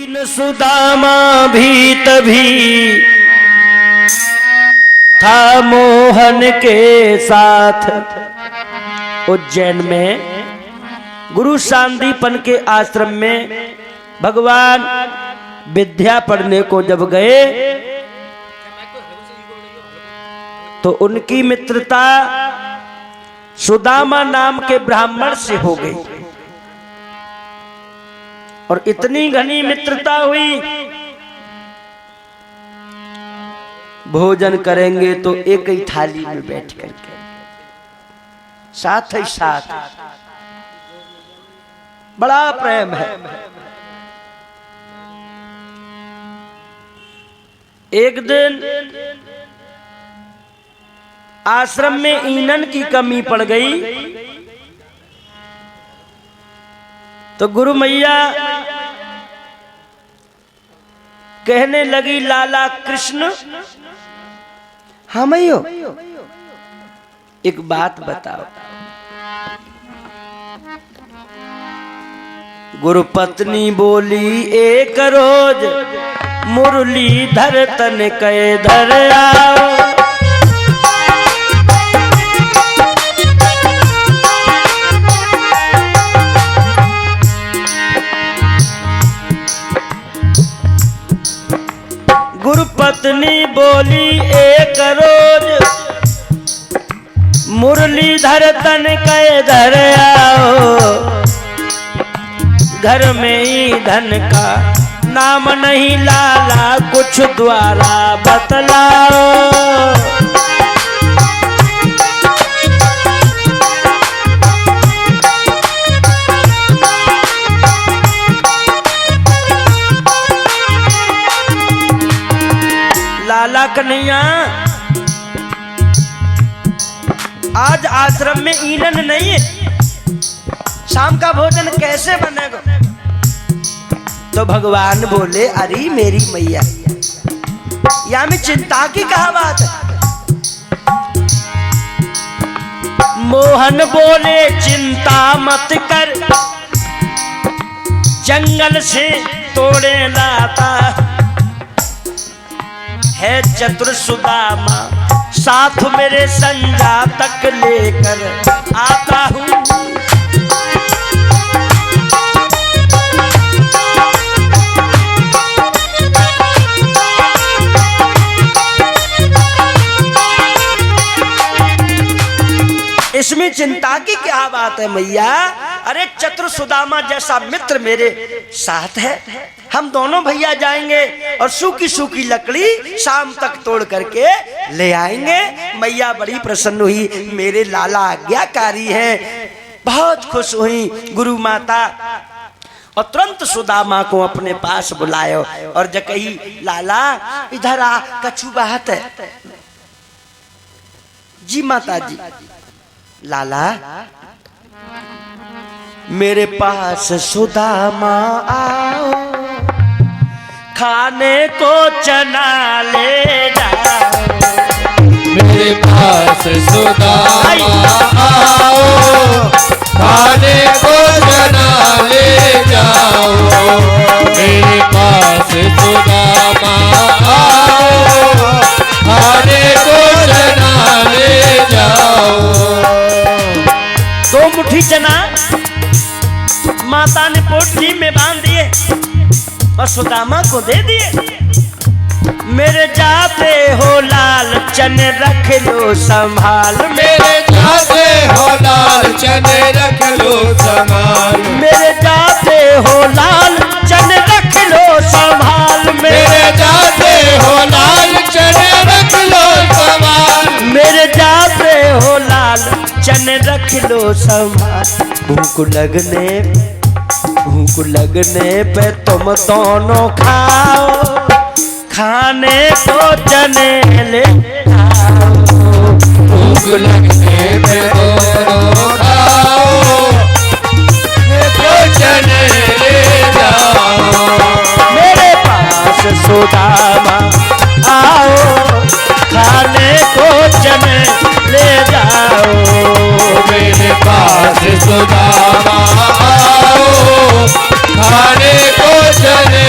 दीन सुदामा भी तभी था मोहन के साथ। उज्जैन में गुरु सांदीपन के आश्रम में भगवान विद्या पढ़ने को जब गए तो उनकी मित्रता सुदामा नाम के ब्राह्मण से हो गई और इतनी घनी मित्रता हुई, भोजन करेंगे तो एक ही थाली में बैठ करके साथ ही साथ, बड़ा प्रेम है। एक दिन आश्रम में ईंधन की कमी पड़ गई तो गुरु मैया कहने लगी, लाला कृष्ण हाँ मैयो एक बात बताओ। गुरु पत्नी बोली, एक रोज मुरलीधर तन कहे धर आओ। गुरु पत्नी बोली, एक रोज मुरलीधर तन कहे धर आओ। घर में ही धन का नाम नहीं लाला, कुछ द्वारा बतलाओ। लाला कन्हैया, आज आश्रम में ईंधन नहीं है, शाम का भोजन कैसे बनेगा? तो भगवान बोले, अरे मेरी मैया, या में चिंता की कहा बात है? मोहन बोले, चिंता मत कर, जंगल से तोड़े लाता है चतुर सुदामा, साथ मेरे संजा तक लेकर आता हूँ। इसमें चिंता की क्या बात है मैया? अरे चतुर सुदामा जैसा मित्र मेरे साथ है, हम दोनों भैया जाएंगे और सूखी सूखी लकड़ी शाम तक तोड़ करके ले आएंगे। मैया बड़ी प्रसन्न हुई, मेरे लाला आज्ञाकारी हैं, बहुत खुश हुई गुरु माता और तुरंत सुदामा को अपने पास बुलायो और जब कही, लाला इधर आ, कछु बात है। जी माता जी। लाला मेरे पास सुदामा आओ, खाने को चना ले जाओ। मेरे पास सुदामा आओ, खाने को चना ले जाओ। मेरे पास सुदामा आओ, खाने को चना ले जाओ। दो मुट्ठी चना माता ने पोटली में बांध दिए और सुदामा को दे दिए। मेरे जाते हो लाल चने रख लो संभाल, मेरे जाते हो लाल चने रख लो संभाल। मेरे जाते हो लाल चने रख लो संभाल। मेरे जाते हो लाल चने रख लो संभाल। मेरे जाते हो लाल चने रख लो संभाल। भूख लगने पे तुम दोनों खाओ, खाने को चने ले आओ। भूख लगने पे दोनों खाओ, को चने ले जाओ। मेरे पास सुदामा आओ, खाने को चने ले जाओ। मेरे पास सुदामा आओ, खाने को चने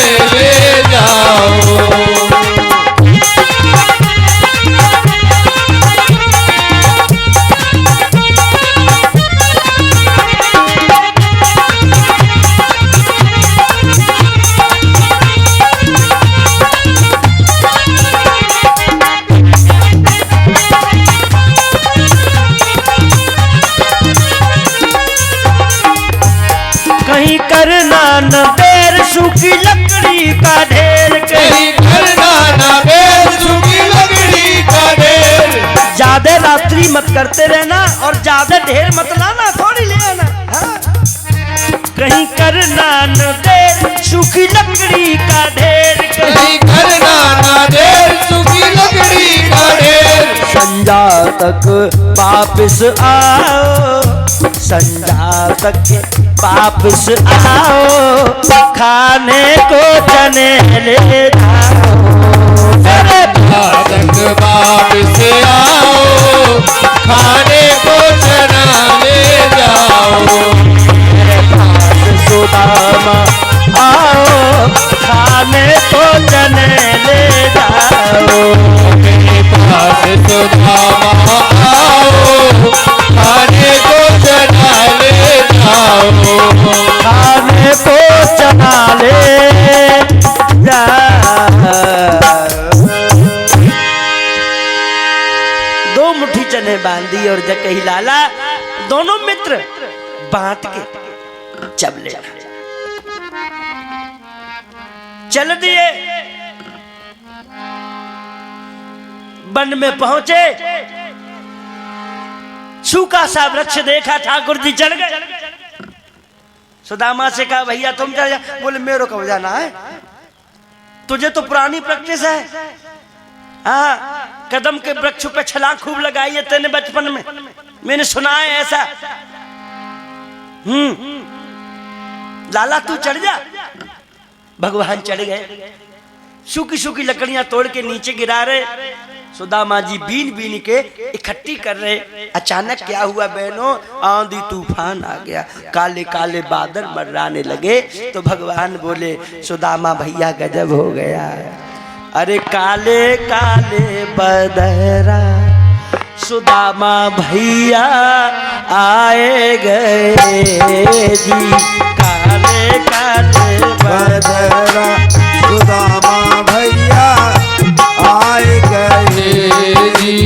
करते रहना और ज्यादा ढेर मत लाना, थोड़ी ले आना। हाँ? कहीं करना न देर सूखी लकड़ी का ढेर, कहीं करना न देर सूखी लकड़ी का ढेर। संजा तक वापिस आओ, संजा तक वापिस आओ, खाने को चने ले जाओ। तक वापिस आओ, खाने को चना ले जाओ। सुदामा आओ, खाने को चने ले जाओ। मेरे पास सुदामा आओ, खाने को चना ले जाओ। खाने को चना ले जाओ। दो मुट्ठी चने बांधी और जब कही लाला, दोनों मित्र बांट के चल ले चल दिए। वन में पहुंचे, सूखा सा वृक्ष देखा, ठाकुर जी चढ़ गए। सुदामा से कहा भैया तुम चढ़ जा। बोले मेरे को जाना है, तुझे तो पुरानी प्रैक्टिस है। हाँ, कदम के वृक्ष पे छलांग खूब लगाई है तेने बचपन में, मैंने सुना है ऐसा। लाला तू चढ़ जा। भगवान चढ़ गए, सूखी सूखी लकड़ियां तोड़ के नीचे गिरा रहे। सुदामा जी बीन बीन के इकट्ठी कर रहे। अचानक क्या हुआ बहनों, आंधी तूफान आ गया, काले काले बादल मर्राने लगे। तो भगवान बोले सुदामा भैया गजब हो गया। अरे काले काले बदरा सुदामा भैया आए गए जी, काले काले बदरा सुदामा भैया आए गए जी।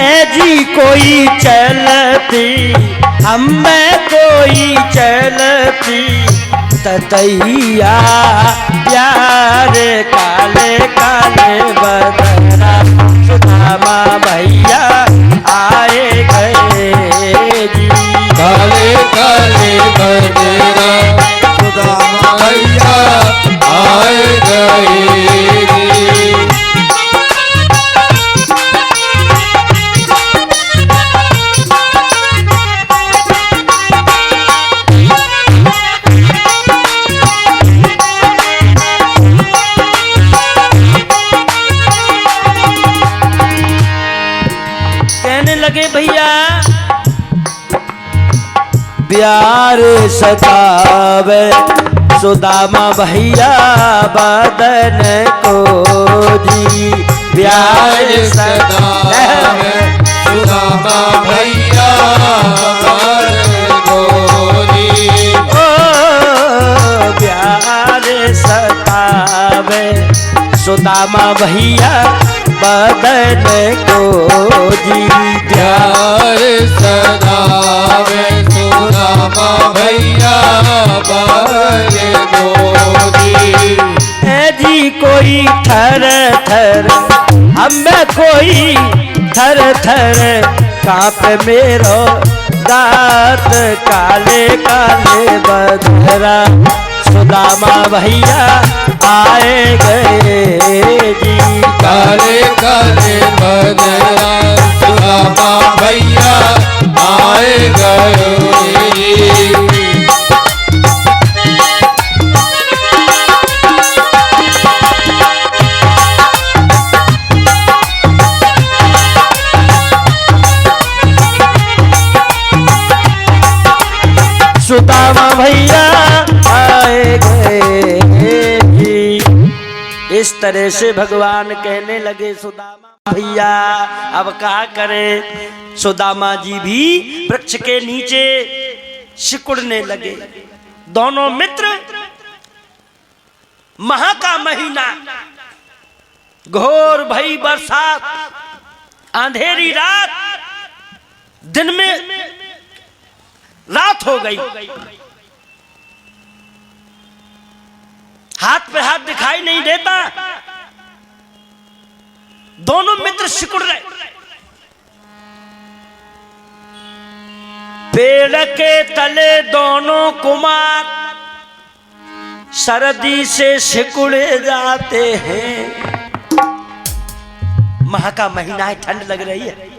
ए जी कोई चलती हम में कोई चलती ततैया प्यारे, काले काले बदरा सुदामा भैया आए गए जी। काले काले बदरा सुदामा भैया आए गए। कहने लगे भैया प्यार सतावे सुदामा भैया बदन को जी, प्यार सतावे सुदामा भैया बदन को जी। ओ प्यार सतावे सुदामा भैया बदन को जी, प्यार सदावे सुदामा भैया बदन को जी। है जी कोई थर थर हमें कोई थर थर कांप मेरो दांत, काले काले बदरा सुदामा भैया आए गए जी। काले काले बदरा सुदामा भैया आए गए। सुदामा भैया आए गए जी। इस तरह से भगवान कहने लगे सुदामा भैया अब क्या करे। सुदामा जी भी वृक्ष के नीचे सिकुड़ने लगे। दोनों मित्र, महा का महीना, घोर भई बरसात, अंधेरी रात, दिन में रात हो गई, हाथ पे हाथ दिखाई नहीं देता। दोनों मित्र सिकुड़ रहे। पेड़ के तले दोनों कुमार सर्दी से सिकुड़े जाते हैं। माह का महीना है, ठंड लग रही है।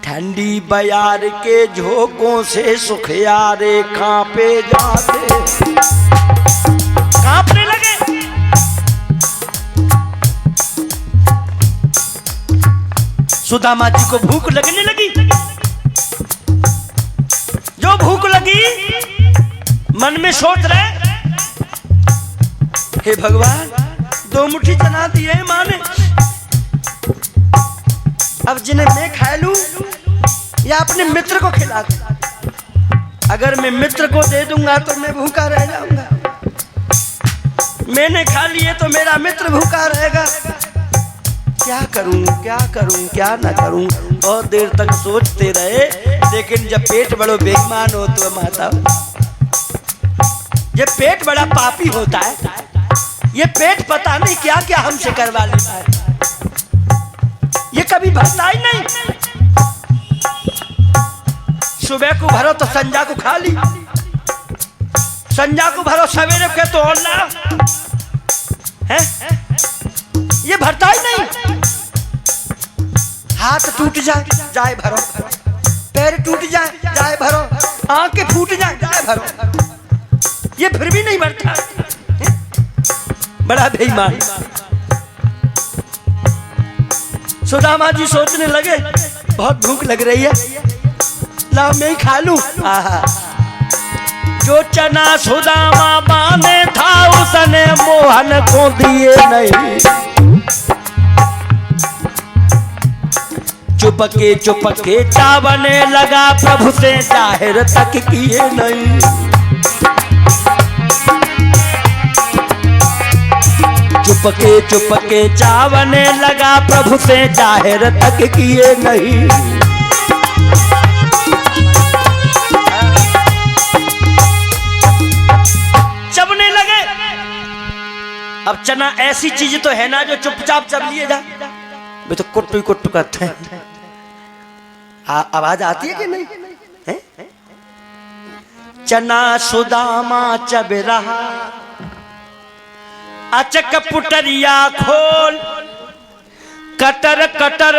ठंडी बयार के झोंकों से सुखियारे कांपे जाते, कांपने लगे। सुदामा जी को भूख लगने लगी। जो भूख लगी, मन में सोच रहे, हे भगवान, 2 मुट्ठी चना दिए माँ ने, अब जिन्हें मैं खा लूं या अपने मित्र को खिला दूं। अगर मैं मित्र को दे दूंगा तो मैं भूखा रह जाऊंगा, मैंने खा लिए तो मेरा मित्र भूखा रहेगा। क्या करूं, क्या करूं, क्या ना करूं। बहुत देर तक सोचते रहे, लेकिन जब पेट बड़ो बेईमान हो तो माता, ये पेट बड़ा पापी होता है। ये पेट पता नहीं क्या क्या हमसे करवा लेता है, ये कभी भरता ही नहीं। सुबह को भरो तो संजा को खा ली, संजा को भरो सवेरे के तो और ला है, ये भरता ही नहीं। हाथ टूट जाए जाए भरो, पैर टूट जाए जाए भरो, आंखें फूट जाए जाए भरो, ये फिर भी नहीं भरता। बड़ा बेईमान। सुदामा जी सोचने लगे, बहुत भूख लग रही है, लाओ मैं ही खा लूं। जो चना सुदामा बांधे था उसने मोहन को दिए नहीं। चुपके चावने लगा, प्रभु से जाहिर तक किए नहीं। चुपके चावने लगा, प्रभु से जाहिर तक किए नहीं। चबने लगे। अब चना ऐसी चीज तो है ना जो चुपचाप चब लिए जा, वे तो कुट्टू ही कुट्टू करते हैं। आवाज आती है कि नहीं है? चना सुदामा चब रहा, अचक पुटरिया खोल, कटर कटर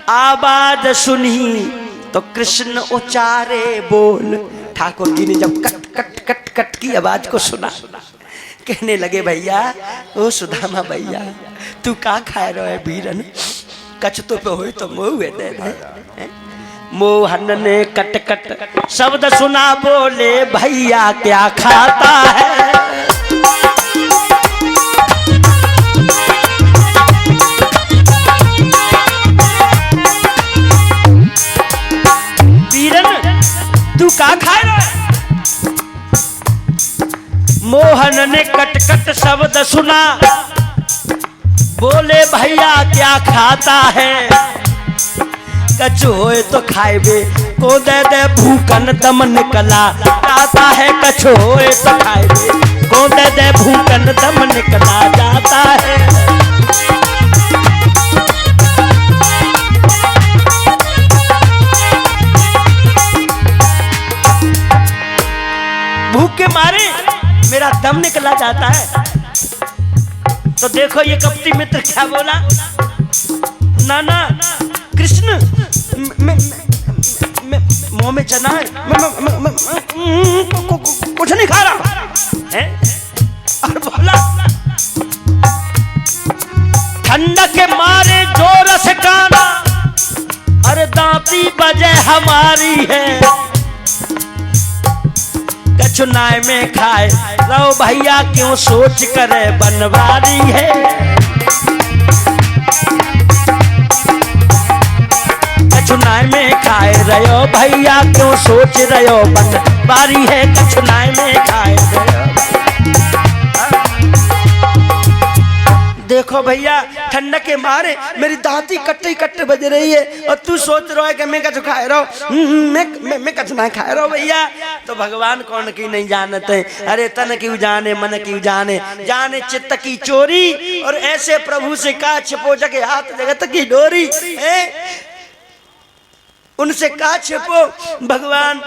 आवाज सुनी तो कृष्ण उचारे बोल। ठाकुर जी ने जब कट कट कट कट की आवाज को सुना, कहने लगे, भैया ओ सुदामा भैया, तू का खाए रहो है बीरन, कछ तो पे हो तो मोह दे दे। मोहन ने कट कट शब्द सुना, बोले भैया क्या खाता है। तू का खाए रहा है? मोहन ने कट कट शब्द सुना, बोले भैया क्या खाता है। कछु होए तो खाएबे को दे दे, भूखन दम निकला जाता है। कछु होए तो खाएबे को दे दे, भूखन दम निकला जाता है। भूख के मारे मेरा दम निकला जाता है। तो देखो ये कपटी मित्र क्या बोला, नाना कृष्ण मुंह में चना है, कुछ नहीं खा रहा है। और बोला, ठंडा के मारे जो रस काना, अरे दांती बजे हमारी है। कछुनाए में खाए रहो भैया, क्यों सोच करे बनवारी है। कछुनाए में खाए रहो भैया, क्यों सोच रहे हो बनवारी है। कछुनाए में खाए रहो। देखो भैया, ठंडक के मारे मेरी दांती कट्टे कट्टे बज रही है, और तू सोच रहा है कि मैं कछु खाए रहो, मैं कछु ना खाए रहो भैया। तो भगवान कौन की नहीं जानते। अरे तन क्यों जाने मन क्यों जाने, जाने चित्त की चोरी। और ऐसे प्रभु से का छिपो जगे हाथ जगत की डोरी। उनसे कहा छिपो। भगवान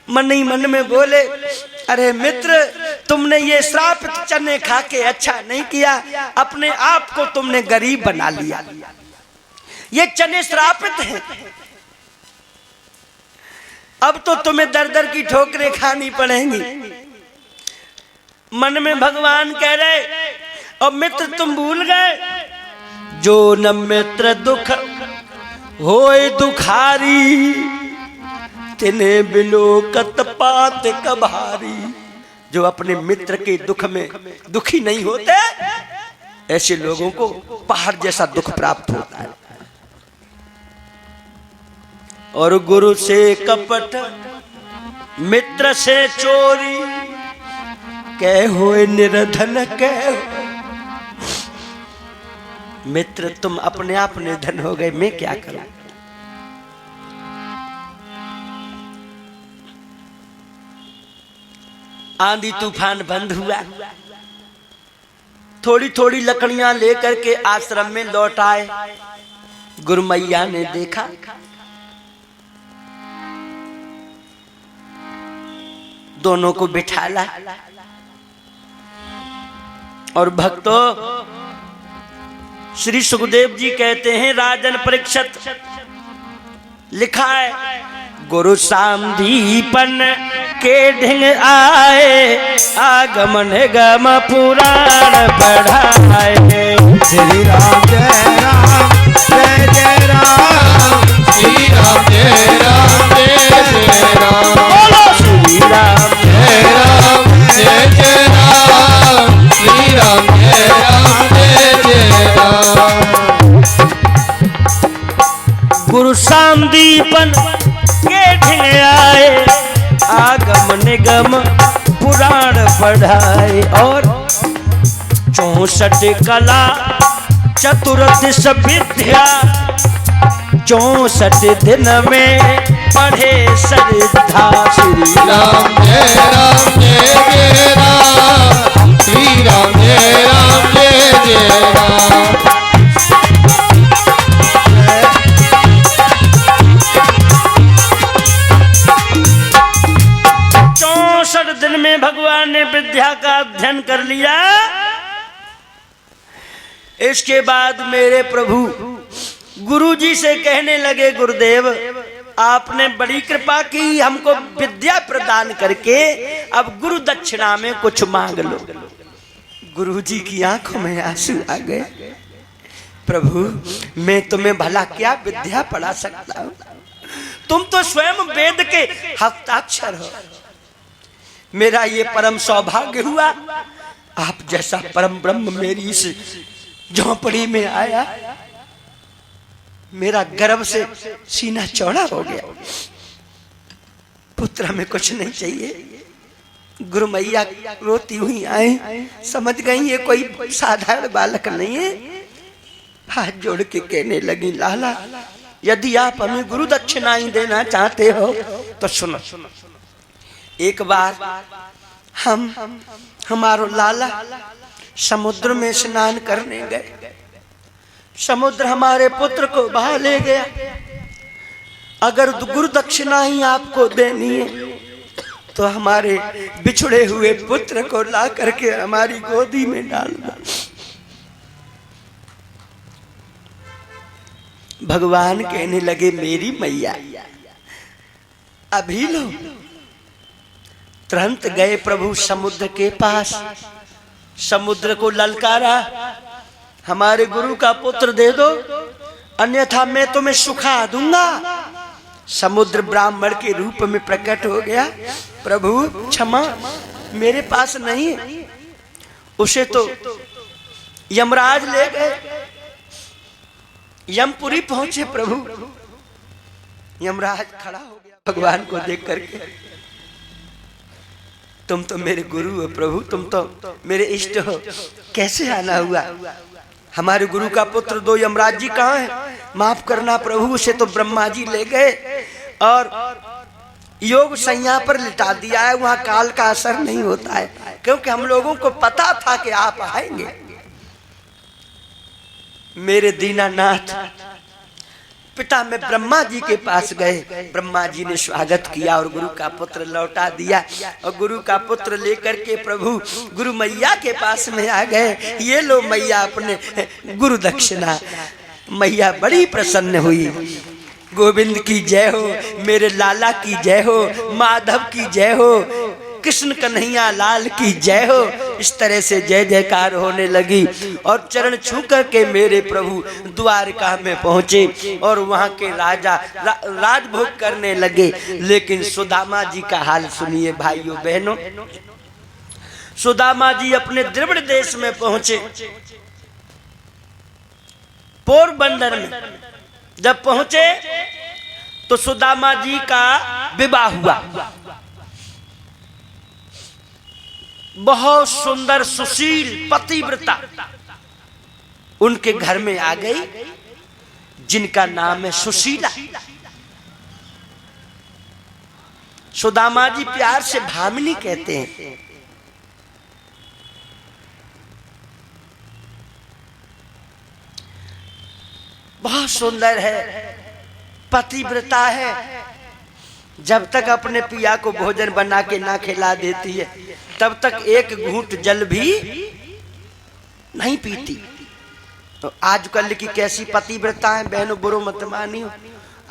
मन ही मन में बोले, अरे मित्र, तुमने ये श्रापित चने खा के अच्छा नहीं किया, अपने आप को तुमने गरीब बना लिया। ये चने श्रापित हैं, अब तो तुम्हें दर दर की ठोकरें खानी पड़ेंगी। मन में भगवान कह रहे, और मित्र तुम भूल गए, जो न मित्र दुख होए दुखारी, तिन्हें बिलोकत पात कभारी। जो अपने मित्र के दुख में दुखी नहीं होते, ऐसे लोगों को पहाड़ जैसा दुख प्राप्त होता है। और गुरु से कपट, मित्र से चोरी, कह होए निर्धन कह। मित्र तुम अपने आप निर्धन हो गए, मैं क्या करूं। आंधी तूफान बंद हुआ, थोड़ी थोड़ी लकड़ियां लेकर के आश्रम में लौट आए। गुरु मैया ने देखा, दोनों को बिठाला। और भक्तों, श्री सुखदेव जी कहते हैं, राजन परीक्षित लिखा है, गुरु सामदीपन के ढिंग आए, आगमन गम पुराण पढ़ाए। श्री राम जय राम जय जय राम, श्री राम जय राम जय जय राम, बोलो श्री राम जय राम जय जय राम, श्री राम जय राम जय जय राम। गुरु सामदीपन के ढिंग आए, आगम निगम पुराण पढ़ाए। और 64 कला चतुर्दश विद्या, 64 दिन में पढ़े श्रद्धा। श्री राम जय राम, श्री राम जय राम जय जय राम। 64 दिन में भगवान ने विद्या का अध्ययन कर लिया। इसके बाद मेरे प्रभु गुरु जी से कहने लगे, गुरुदेव आपने बड़ी कृपा की, हमको विद्या प्रदान करके अब गुरु दक्षिणा में कुछ मांग लो। गुरु जी की आंखों में आंसू आ गए। प्रभु मैं तुम्हें भला क्या विद्या पढ़ा सकता हूँ, तुम तो स्वयं वेद के हस्ताक्षर हो। मेरा ये परम सौभाग्य हुआ, आप जैसा परम ब्रह्म मेरी इस झोंपड़ी में आया। मेरा गर्व से सीना चौड़ा हो गया। पुत्र हमें कुछ नहीं चाहिए। गुरु मैया रोती हुई आए, समझ गई ये कोई साधारण बालक नहीं है। हाथ जोड़ के कहने लगी, लाला यदि आप हमें गुरु दक्षिणाएं देना चाहते हो तो सुनो। एक बार हमारो लाला समुद्र में स्नान करने गए। समुद्र हमारे पुत्र को बहा ले गया। अगर गुरु दक्षिणा ही आपको देनी है तो हमारे बिछड़े हुए पुत्र को ला करके हमारी गोदी में डाल दो। भगवान कहने लगे, मेरी मैया अभी लो। तुरंत गए प्रभु समुद्र के पास, समुद्र को ललकारा, हमारे गुरु का पुत्र दे दो अन्यथा मैं तुम्हें सुखा दूंगा। समुद्र ब्राह्मण के रूप में प्रकट हो गया। प्रभु क्षमा, मेरे पास नहीं। उसे तो यमराज ले गए। यमपुरी पहुंचे प्रभु, यमराज खड़ा हो गया भगवान को देख करके। तुम तो मेरे गुरु हो प्रभु, तुम तो मेरे इष्ट हो, कैसे आना हुआ? हमारे गुरु का पुत्र दो। यमराज जी कहाँ है? माफ करना प्रभु, उसे तो ब्रह्मा जी ले गए और योग संज्ञा पर लिटा दिया है। वहां काल का असर नहीं होता है, क्योंकि हम लोगों को पता था कि आप आएंगे। मेरे दीनानाथ पिता में ब्रह्मा जी के पास गए। ब्रह्मा जी ने स्वागत किया और गुरु का पुत्र लौटा दिया। और गुरु का पुत्र लेकर के प्रभु गुरु मैया के पास में आ गए। ये लो मैया अपने गुरु दक्षिणा। मैया बड़ी प्रसन्न हुई। गोविंद की जय हो, मेरे लाला की जय हो, माधव की जय हो, कृष्ण कन्हैया लाल की जय हो। इस तरह से जय जयकार होने लगी। और चरण छू करके मेरे प्रभु द्वारका में पहुंचे और वहां के राजा राजभोग करने लगे। लेकिन सुदामा जी का हाल सुनिए भाइयों बहनों। सुदामा जी अपने द्रविड़ देश में पहुंचे। पोरबंदर में जब पहुंचे तो सुदामा जी का विवाह हुआ। बहुत सुंदर सुशील पतिव्रता उनके घर में आ गई, जिनका नाम है सुशीला। सुदामा जी प्यार से भामिनी कहते हैं। बहुत सुंदर है, पतिव्रता है। जब तक अपने पिया को भोजन बना के ना खिला देती है तब तक एक घूंट जल भी नहीं पीती। तो आजकल की कैसी पतिव्रता है बहनों, बुरो मत मानियो।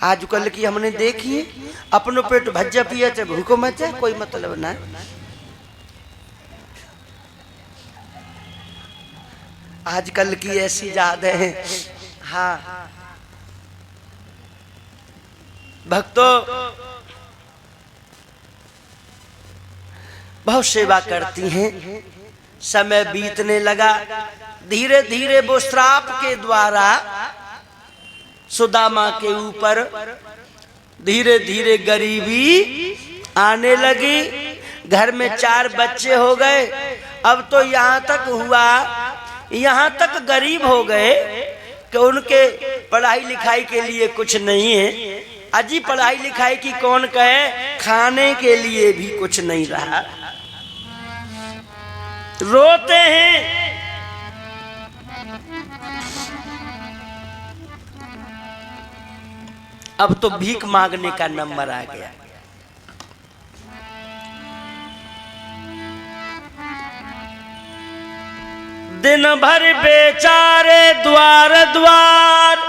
आजकल की हमने देखी है, अपनो पेट भज्जा पिया चाहे भूखो मत जाए, कोई मतलब ना। आजकल की ऐसी याद है। हाँ भक्तों, बहुत सेवा करती हैं। समय बीतने लगा, धीरे धीरे वो श्राप के द्वारा सुदामा के ऊपर धीरे धीरे गरीबी आने लगी। घर में 4 बच्चे हो गए। अब तो यहाँ तक हुआ, यहाँ तक गरीब हो गए कि उनके पढ़ाई लिखाई के लिए कुछ नहीं है। अजी पढ़ाई लिखाई की कौन कहे, खाने के लिए भी कुछ नहीं रहा। रोते हैं। अब तो भीख मांगने का नंबर आ गया। दिन भर बेचारे द्वार द्वार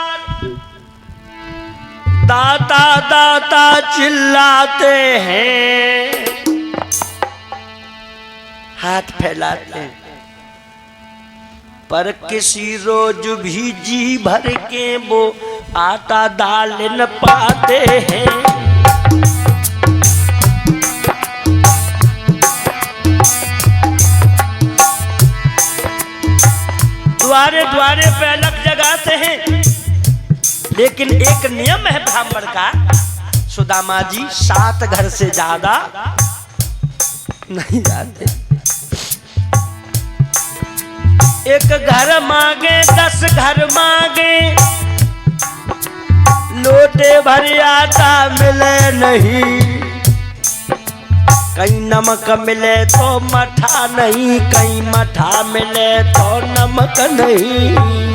दाता दाता चिल्लाते हैं, हाथ फैलाते हैं। पर किसी रोज भी जी भर के वो आटा दाल न पाते हैं। द्वारे द्वारे पे अलग जगाते हैं। लेकिन एक नियम है ब्राह्मण का, सुदामा जी 7 घर से ज्यादा नहीं जाते। एक घर मांगे 10 घर मांगे, लोटे भर आटा मिले नहीं। कहीं नमक मिले तो मठा नहीं, कहीं मठा मिले तो नमक नहीं।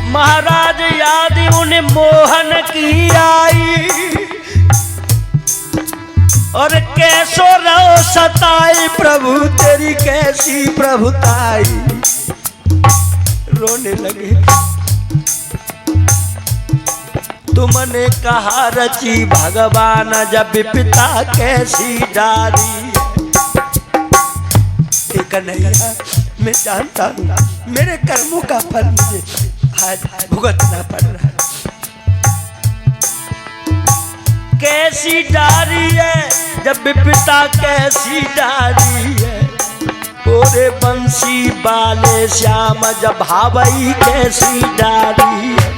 महाराज याद उन्हें मोहन की आई, और कैसो रहो सताई प्रभु तेरी कैसी प्रभुताई। रोने लगे। तुमने कहा रची भगवान जब पिता कैसी डारी। कन्हैया मैं जानता हूँ मेरे कर्मों का फल मुझे आज भुगतना पड़ रहा है। कैसी डारी है जब पिता कैसी डारी है। पूरे बंसी बाले श्याम जब भावई कैसी डारी है।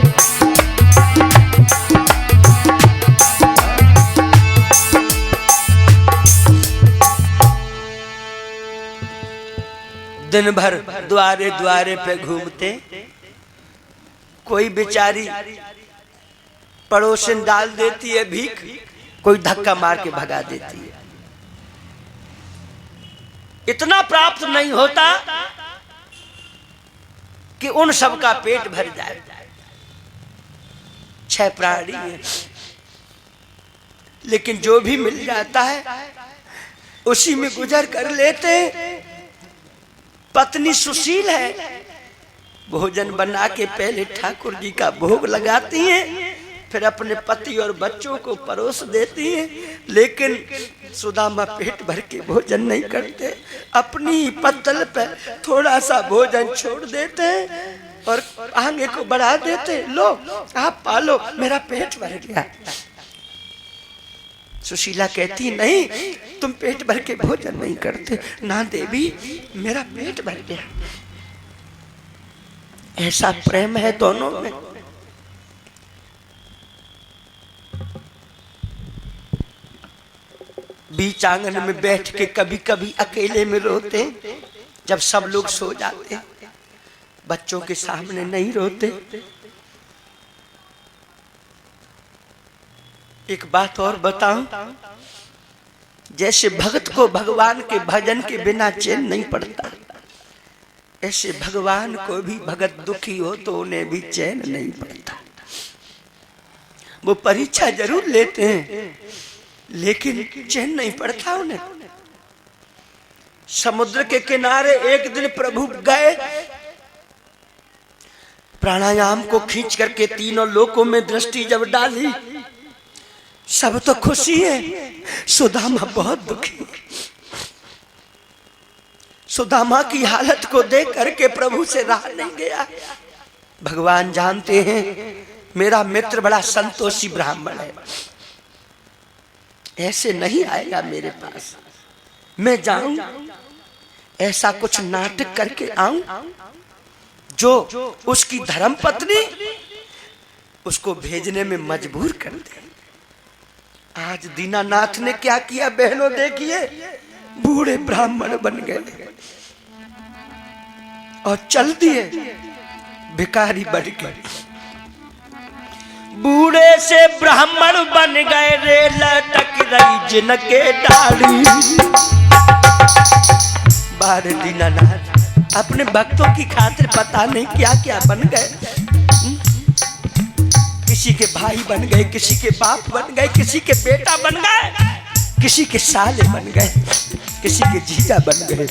दिन भर द्वारे द्वारे पे घूमते, कोई बेचारी पड़ोसन डाल देती है भीख, कोई धक्का मार के भगा देती है। इतना प्राप्त नहीं होता कि उन सब का पेट भर जाए। 6 प्राणी हैं, लेकिन जो भी मिल जाता है उसी में गुजर कर लेते हैं। पत्नी सुशील है, भोजन बना के पहले ठाकुर जी का भोग लगाती हैं, फिर अपने पति और बच्चों को परोस देती हैं। लेकिन सुदामा पेट भर के भोजन नहीं करते, अपनी पत्तल पे थोड़ा सा भोजन छोड़ देते हैं और आगे को बढ़ा देते, लो आप पालो, मेरा पेट भर गया। सुशीला कहती नहीं, तुम पेट भर के भोजन नहीं करते। ना देवी, मेरा पेट भर गया। ऐसा प्रेम है दोनों में। बीच आंगन में बैठ के कभी कभी अकेले में रोते, जब सब लोग सो जाते। बच्चों के सामने नहीं रोते। एक बात और बताऊं, जैसे भक्त को भगवान के भजन के बिना चैन नहीं पड़ता, ऐसे भगवान को भी भगत दुखी हो तो उन्हें भी चैन नहीं पड़ता। वो परीक्षा जरूर लेते हैं, लेकिन चैन नहीं पड़ता उन्हें। समुद्र के किनारे एक दिन प्रभु गए, प्राणायाम को खींच करके तीनों लोकों में दृष्टि जब डाली, सब तो खुशी है, सुदामा बहुत दुखी। सुदामा की हालत को देख करके प्रभु से रहा नहीं गया। भगवान जानते हैं मेरा मित्र बड़ा संतोषी ब्राह्मण है, ऐसे नहीं आएगा मेरे पास। मैं जाऊं, ऐसा कुछ नाटक करके आऊं जो उसकी धर्मपत्नी उसको भेजने में मजबूर कर दे। आज दीनानाथ ने क्या किया बहनों, देखिए, बूढ़े ब्राह्मण बन गए और चल दिए, भिखारी बन गए। बूढ़े से ब्राह्मण बन गए रे, लटक रही जिनके डाली। बारे दीनानाथ अपने भक्तों की खातिर पता नहीं क्या क्या बन गए। किसी के भाई बन गए, किसी के बाप बन गए, किसी के बेटा बन गए, किसी के साले बन गए, किसी के जीजा बन गए।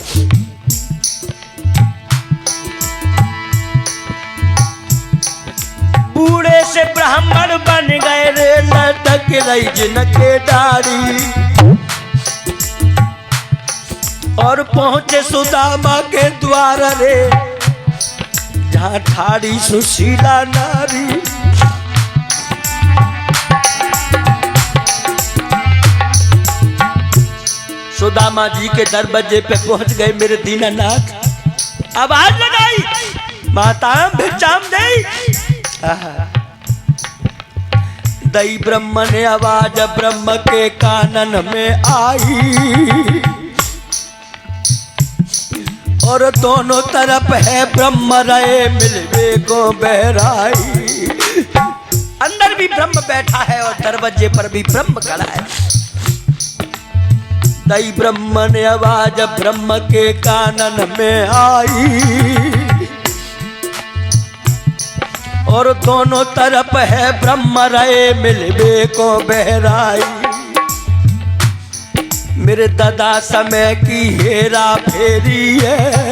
बूढ़े से ब्राह्मण बन गए रे, लटक रही जिनके डाली। और पहुंचे सुदामा के द्वार रे, जहां ठाड़ी सुशीला नारी। सुदामा जी के दरवाजे पे पहुंच गए मेरे दीनानाथ। आवाज लगाई, माता भिक्षाम दई। दई ब्रह्म ने आवाज ब्रह्म के कानन में आई, और दोनों तरफ है ब्रह्म रहे मिलवे को बहराई। अंदर भी ब्रह्म बैठा है और दरवाजे पर भी ब्रह्म खड़ा है। दई ब्रह्म ने आवाज ब्रह्म के कानन में आई, और दोनों तरफ है ब्रह्म रहे मिलवे को बहराई। मेरे दादा समय की हेरा फेरी है,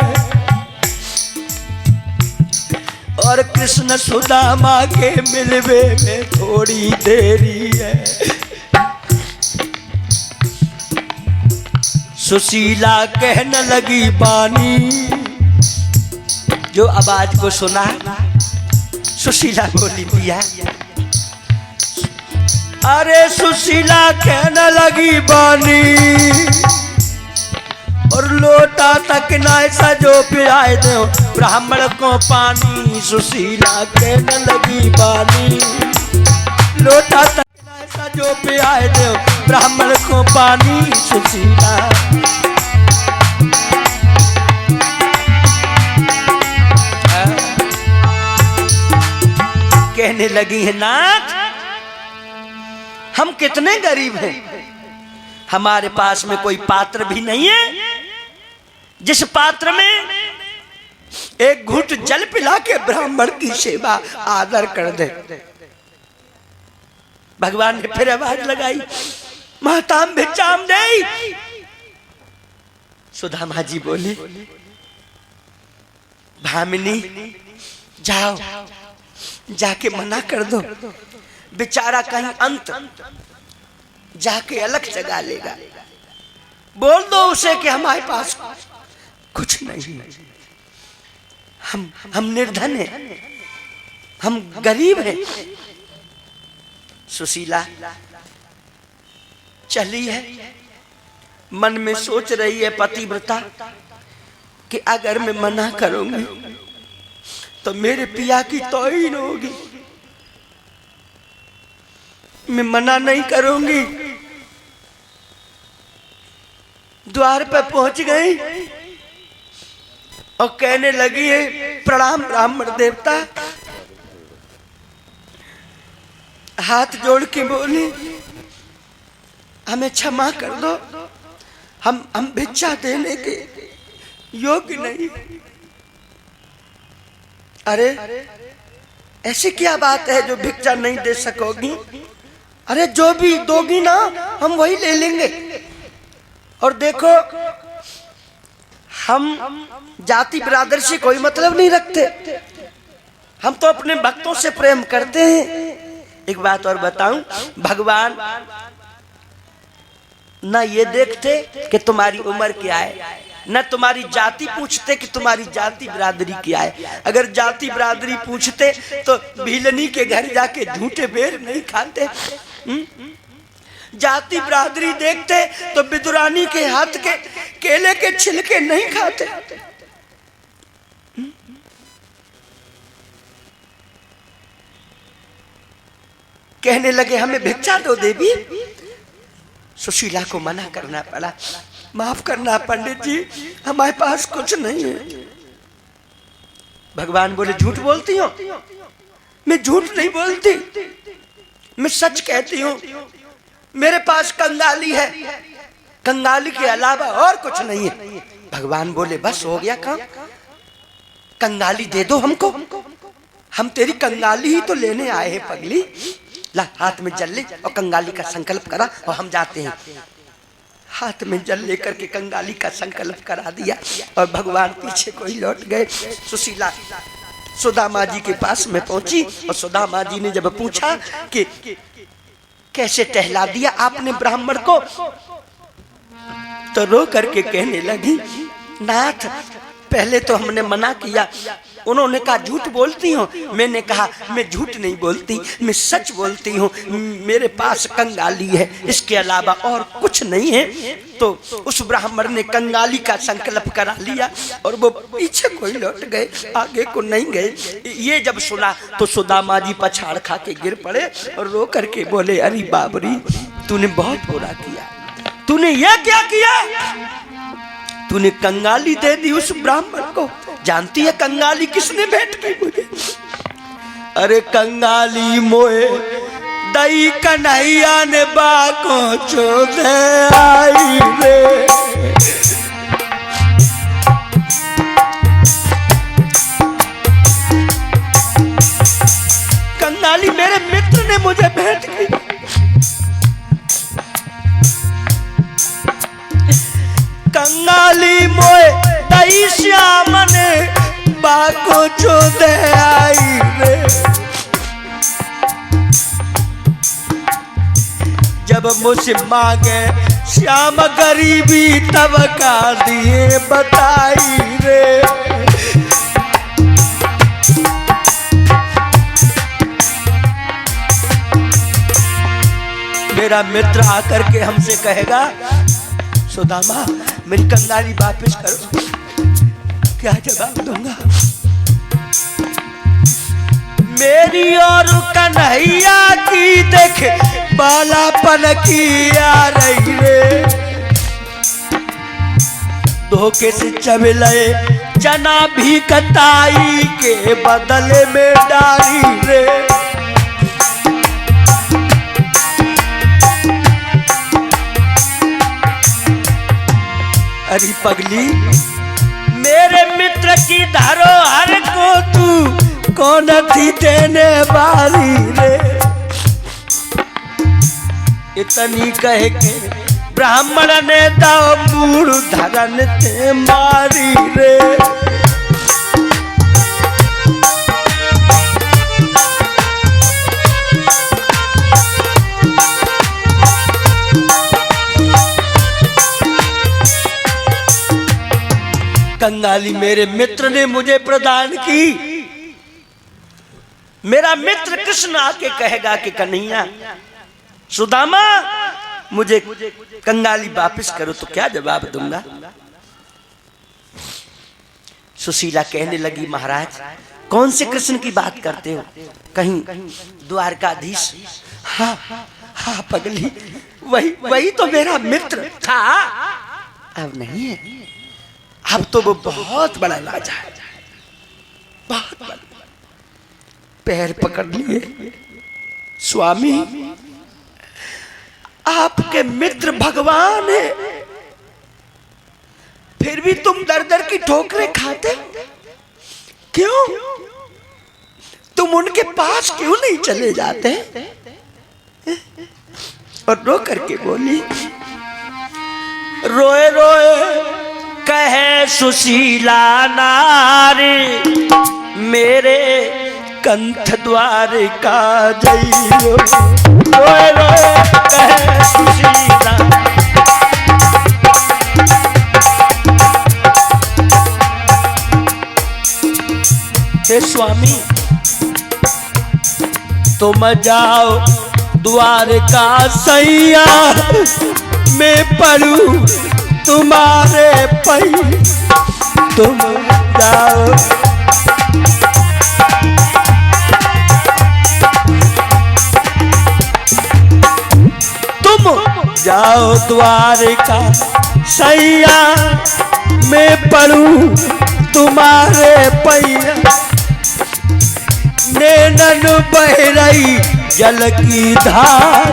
और कृष्ण सुदामा के मिलवे में थोड़ी देरी है। सुशीला कहने लगी बानी, जो आवाज को सुना सुशीला बोली दिया। अरे सुशीला कहने लगी बानी, और लोटा तक ना सजो पिलाए दो ब्राह्मण को पानी। सुशीला कहने लगी बानी, लोटा तक ना सजो पिलाए दो ब्राह्मण को पानी। सुशीला कहने लगी है, नाथ हम कितने गरीब हैं, हमारे पास में कोई पात्र भी नहीं है, जिस पात्र में एक घूंट जल पिला के ब्राह्मण की सेवा आदर कर दे। भगवान ने फिर आवाज लगाई, माताम भिक्षाम दे। सुदामा जी बोले, भामिनी जाओ, जाके मना कर दो, बेचारा कहीं अंत जाके अलग जगा लेगा। बोल दो उसे कि हमारे पास कुछ नहीं, हम निर्धन हैं, हम गरीब हैं। सुशीला चली है, मन में सोच रही है पतिव्रता कि अगर मैं मना करूंगी तो मेरे पिया की तौहीन होगी, मैं मना नहीं करूंगी। द्वार पर पहुंच गई और कहने लगी है, प्रणाम ब्राह्मण देवता। हाथ जोड़ के बोली, हमें क्षमा कर दो, हम भिक्षा देने के योग्य नहीं। अरे ऐसी क्या बात है जो भिक्षा नहीं दे सकोगी? अरे जो भी दोगी ना हम वही ले लेंगे। और देखो, हम जाति बिरादर से कोई मतलब नहीं रखते, हम तो अपने भक्तों से प्रेम करते हैं। एक बात और बताऊं, भगवान ना ये देखते कि तुम्हारी उम्र क्या है, न तुम्हारी जाति पूछते कि तुम्हारी जाति बिरादरी क्या है। अगर जाति बिरादरी पूछते तो भीलनी के घर जाके झूठे बेर नहीं खाते। जाति बिरादरी देखते तो विदुरानी के हाथ के केले के छिलके नहीं खाते। कहने लगे, हमें भिक्षा दो देवी। सुशीला को मना करना पड़ा, माफ करना पंडित जी, हमारे पास कुछ नहीं है। भगवान बोले, झूठ बोलती हो? मैं झूठ नहीं बोलती, मैं सच कहती हूँ। मेरे पास कंगाली है, कंगाली के अलावा और कुछ नहीं है। भगवान बोले, बस हो गया काम, कंगाली दे दो हमको, हम तेरी कंगाली ही तो लेने आए हैं पगली। ला हाथ में जल ले और कंगाली का संकल्प करा और हम जाते हैं। हाथ में जल लेकर के कंगाली का संकल्प करा दिया और भगवान पीछे को ही लौट गए। सुशीला सुदामा जी के पास में पहुंची और सुदामा जी ने जब पूछा कि कैसे टहला दिया आपने ब्राह्मण को, तो रो करके कहने लगी, नाथ पहले तो हमने मना किया, उन्होंने कहा झूठ बोलती हो, मैंने कहा मैं झूठ नहीं बोलती, मैं सच बोलती हूँ, मेरे पास कंगाली है, इसके अलावा और कुछ नहीं है। तो उस ब्राह्मण ने कंगाली का संकल्प करा लिया और वो पीछे को ही लौट गए, आगे को नहीं गए। ये जब सुना तो सुदामा जी पछाड़ खा के गिर पड़े और रो करके बोले, अरे बाबरी तूने बहुत बुरा किया, तूने ये क्या किया? तूने कंगाली दे दी उस ब्राह्मण को। जानती है कंगाली किसने भेंट की मुझे? अरे कंगाली मोए दई कन्हैया ने बाको चोदे आई रे। कंगाली मेरे मित्र ने मुझे भेंट की। कंगाली मोए दई श्याम ने बाको चोदे आई रे। जब मुझसे मांगे श्याम गरीबी तब का दिए बताई रे। मेरा मित्र आकर के हमसे कहेगा, सुदामा मेरी कंगाली वापस करो, क्या जवाब दूंगा? मेरी और कन्हैया की देख बालापन की आ रही रे। धोखे से चबले चना भी कटाई के बदले में डाली रे। अरे पगली मेरे मित्र की धरोहर को तू कौन थी देने वाली रे। इतनी कह के ब्राह्मण ने दाव मूड़ धरन थे मारी रे। कंगाली मेरे मित्र ने मुझे प्रदान की। मेरा मित्र कृष्ण आके कहेगा कि कन्हैया सुदामा मुझे कंगाली वापस करो तो क्या जवाब दूंगा। सुशीला कहने लगी महाराज कौन से कृष्ण की बात करते हो, कहीं द्वारकाधीश। हाँ हाँ पगली वही तो मेरा मित्र था, अब नहीं है, अब तो वो बहुत बड़ा राजा है, बहुत बड़ा। पैर पकड़ लिए स्वामी आपके मित्र भगवान है, फिर भी तुम दर दर की ठोकरें खाते क्यों? तुम उनके पास क्यों नहीं चले जाते? और रो करके बोली, रोए रोए कहे सुशीला नारी मेरे कंठ द्वार का जइयो। रोए रोए कहे सुशीला हे स्वामी तुम जाओ द्वारका सैया मैं पढ़ू तुम्हारे पै। तुम जाओ जाओ द्वारका सैया मैं पढ़ू तुम्हारे पैया। नैनन बह रही जल की धार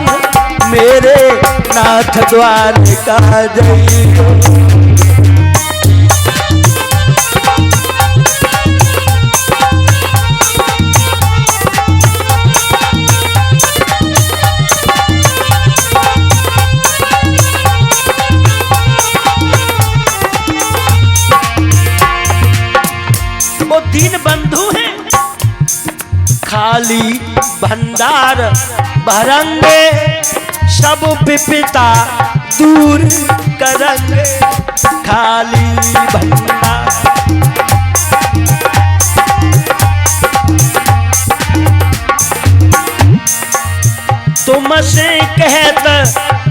मेरे नाथ द्वारका जइयो। दीन बंधु हैं खाली भंडार भरंगे सब विपदा दूर करेंगे। खाली भंडार तुमसे कहत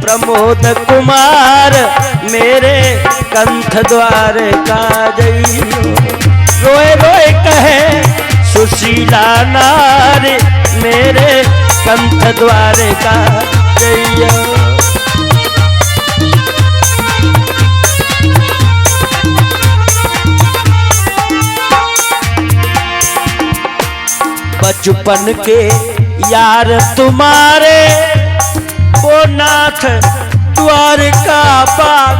प्रमोद कुमार मेरे कंठ द्वार का जइयो। रोए रोए कहे सुशीला नारी मेरे कंठ द्वार का जइयो। बचपन के यार तुम्हारे वो नाथ द्वारका पार।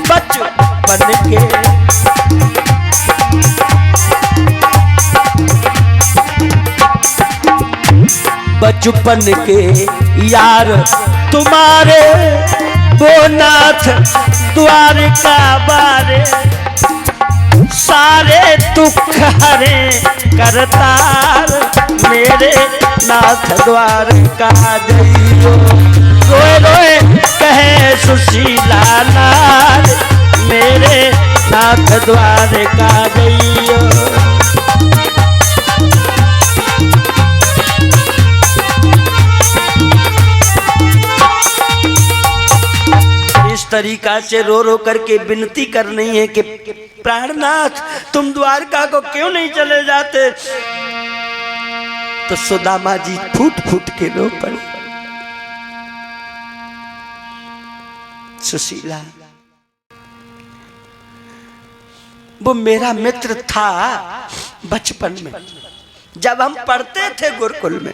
बचपन के बचपन के यार तुम्हारे वो नाथ द्वारका बारे। सारे दुख हरे करतार मेरे नाथ द्वारका जइयो। रोए रोए कहे सुशीला नार मेरे नाथ द्वारका जइयो। इस तरीका से रो रो करके विनती करनी है कि प्राणनाथ तुम द्वारका को क्यों नहीं चले जाते। तो सुदामा जी फूट फूट के रो पड़े। सुशीला वो मेरा मित्र था बचपन में जब हम पढ़ते थे गुरुकुल में,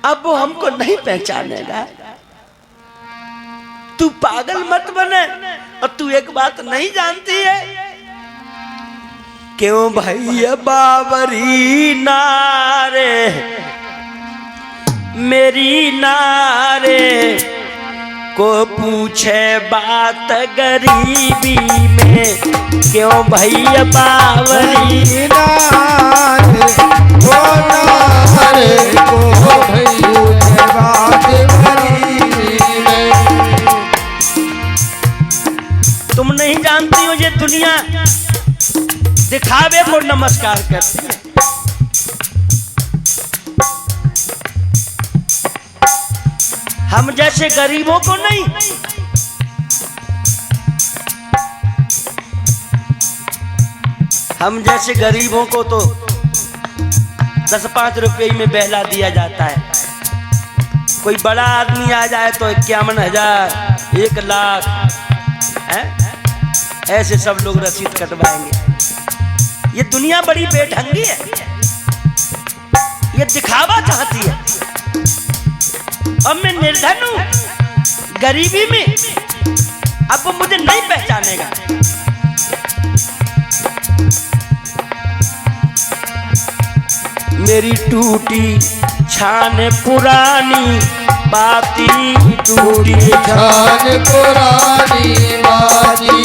अब वो हमको नहीं पहचानेगा। तू पागल मत बने। और तू एक बात नहीं जानती है क्यों भैया बावरी नारे मेरी नारे को पूछे बात गरीबी में, क्यों भैया बावरी नारे वो नारे को पूछे बात गरीबी में। तुम नहीं जानती हो ये दुनिया दिखावे को नमस्कार करती है। हम जैसे गरीबों को नहीं, हम जैसे गरीबों को तो 10-5 रुपए में बहला दिया जाता है। कोई बड़ा आदमी आ जाए तो 51,000 1 लाख है? ऐसे सब लोग रसीद कटवाएंगे। ये दुनिया बड़ी बेढंगी है, ये दिखावा चाहती है। और मैं निर्धन हूं गरीबी में, अब वो मुझे नहीं पहचानेगा। मेरी टूटी छान पुरानी बाती, टूटी छान पुरानी बाती,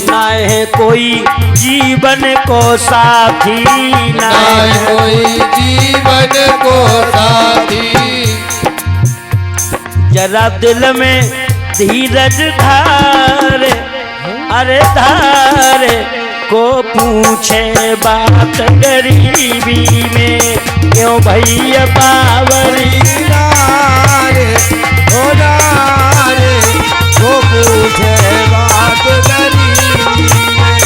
ना है कोई जीवन को साथी, ना है कोई जीवन को साथी। जरा दिल में धीरज धारे, अरे धारे को पूछे बात गरीबी में, क्यों भैया बावरी नारे वो नारे को पूछे बात गरीबी में।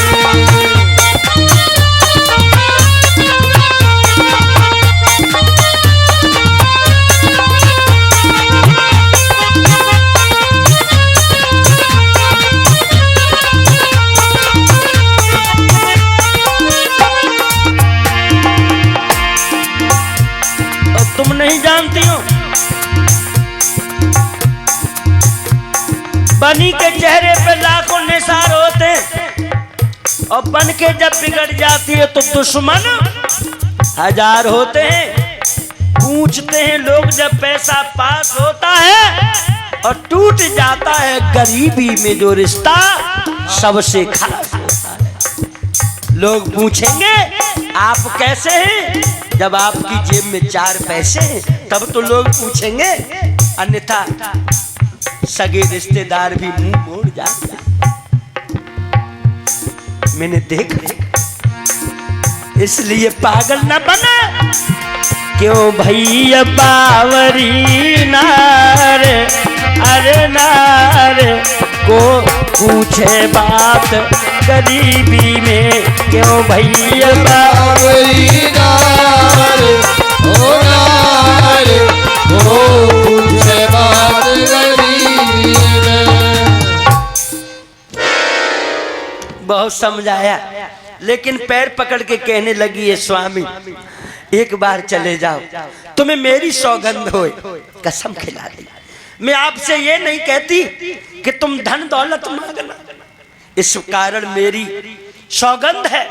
तुम नहीं जानती हो बनी के चेहरे पे लाखों निसार होते हैं, और बन के जब बिगड़ जाती है तो दुश्मन 1000 होते हैं। पूछते हैं लोग जब पैसा पास होता है, और टूट जाता है गरीबी में जो रिश्ता सबसे खास होता है। लोग पूछेंगे आप कैसे हैं, जब आपकी जेब में 4 पैसे हैं तब तो लोग पूछेंगे, अन्यथा सगे रिश्तेदार भी मुंह मोड़ जाते हैं। मैंने देखा, इसलिए पागल न बना, क्यों भैया बावरी नारे, अरे नारे को पूछे बात गरीबी में, क्यों भैया बावरी नारे ओ नारे को पूछे बात गरीबी में। बहुत समझाया, लेकिन पैर पकड़ के कहने लगी है स्वामी एक बार चले जाओ, तुम्हें मेरी सौगंध होए, कसम खिला दी। मैं आपसे ये नहीं कहती कि तुम धन दौलत मांगना, इस कारण मेरी सौगंध है,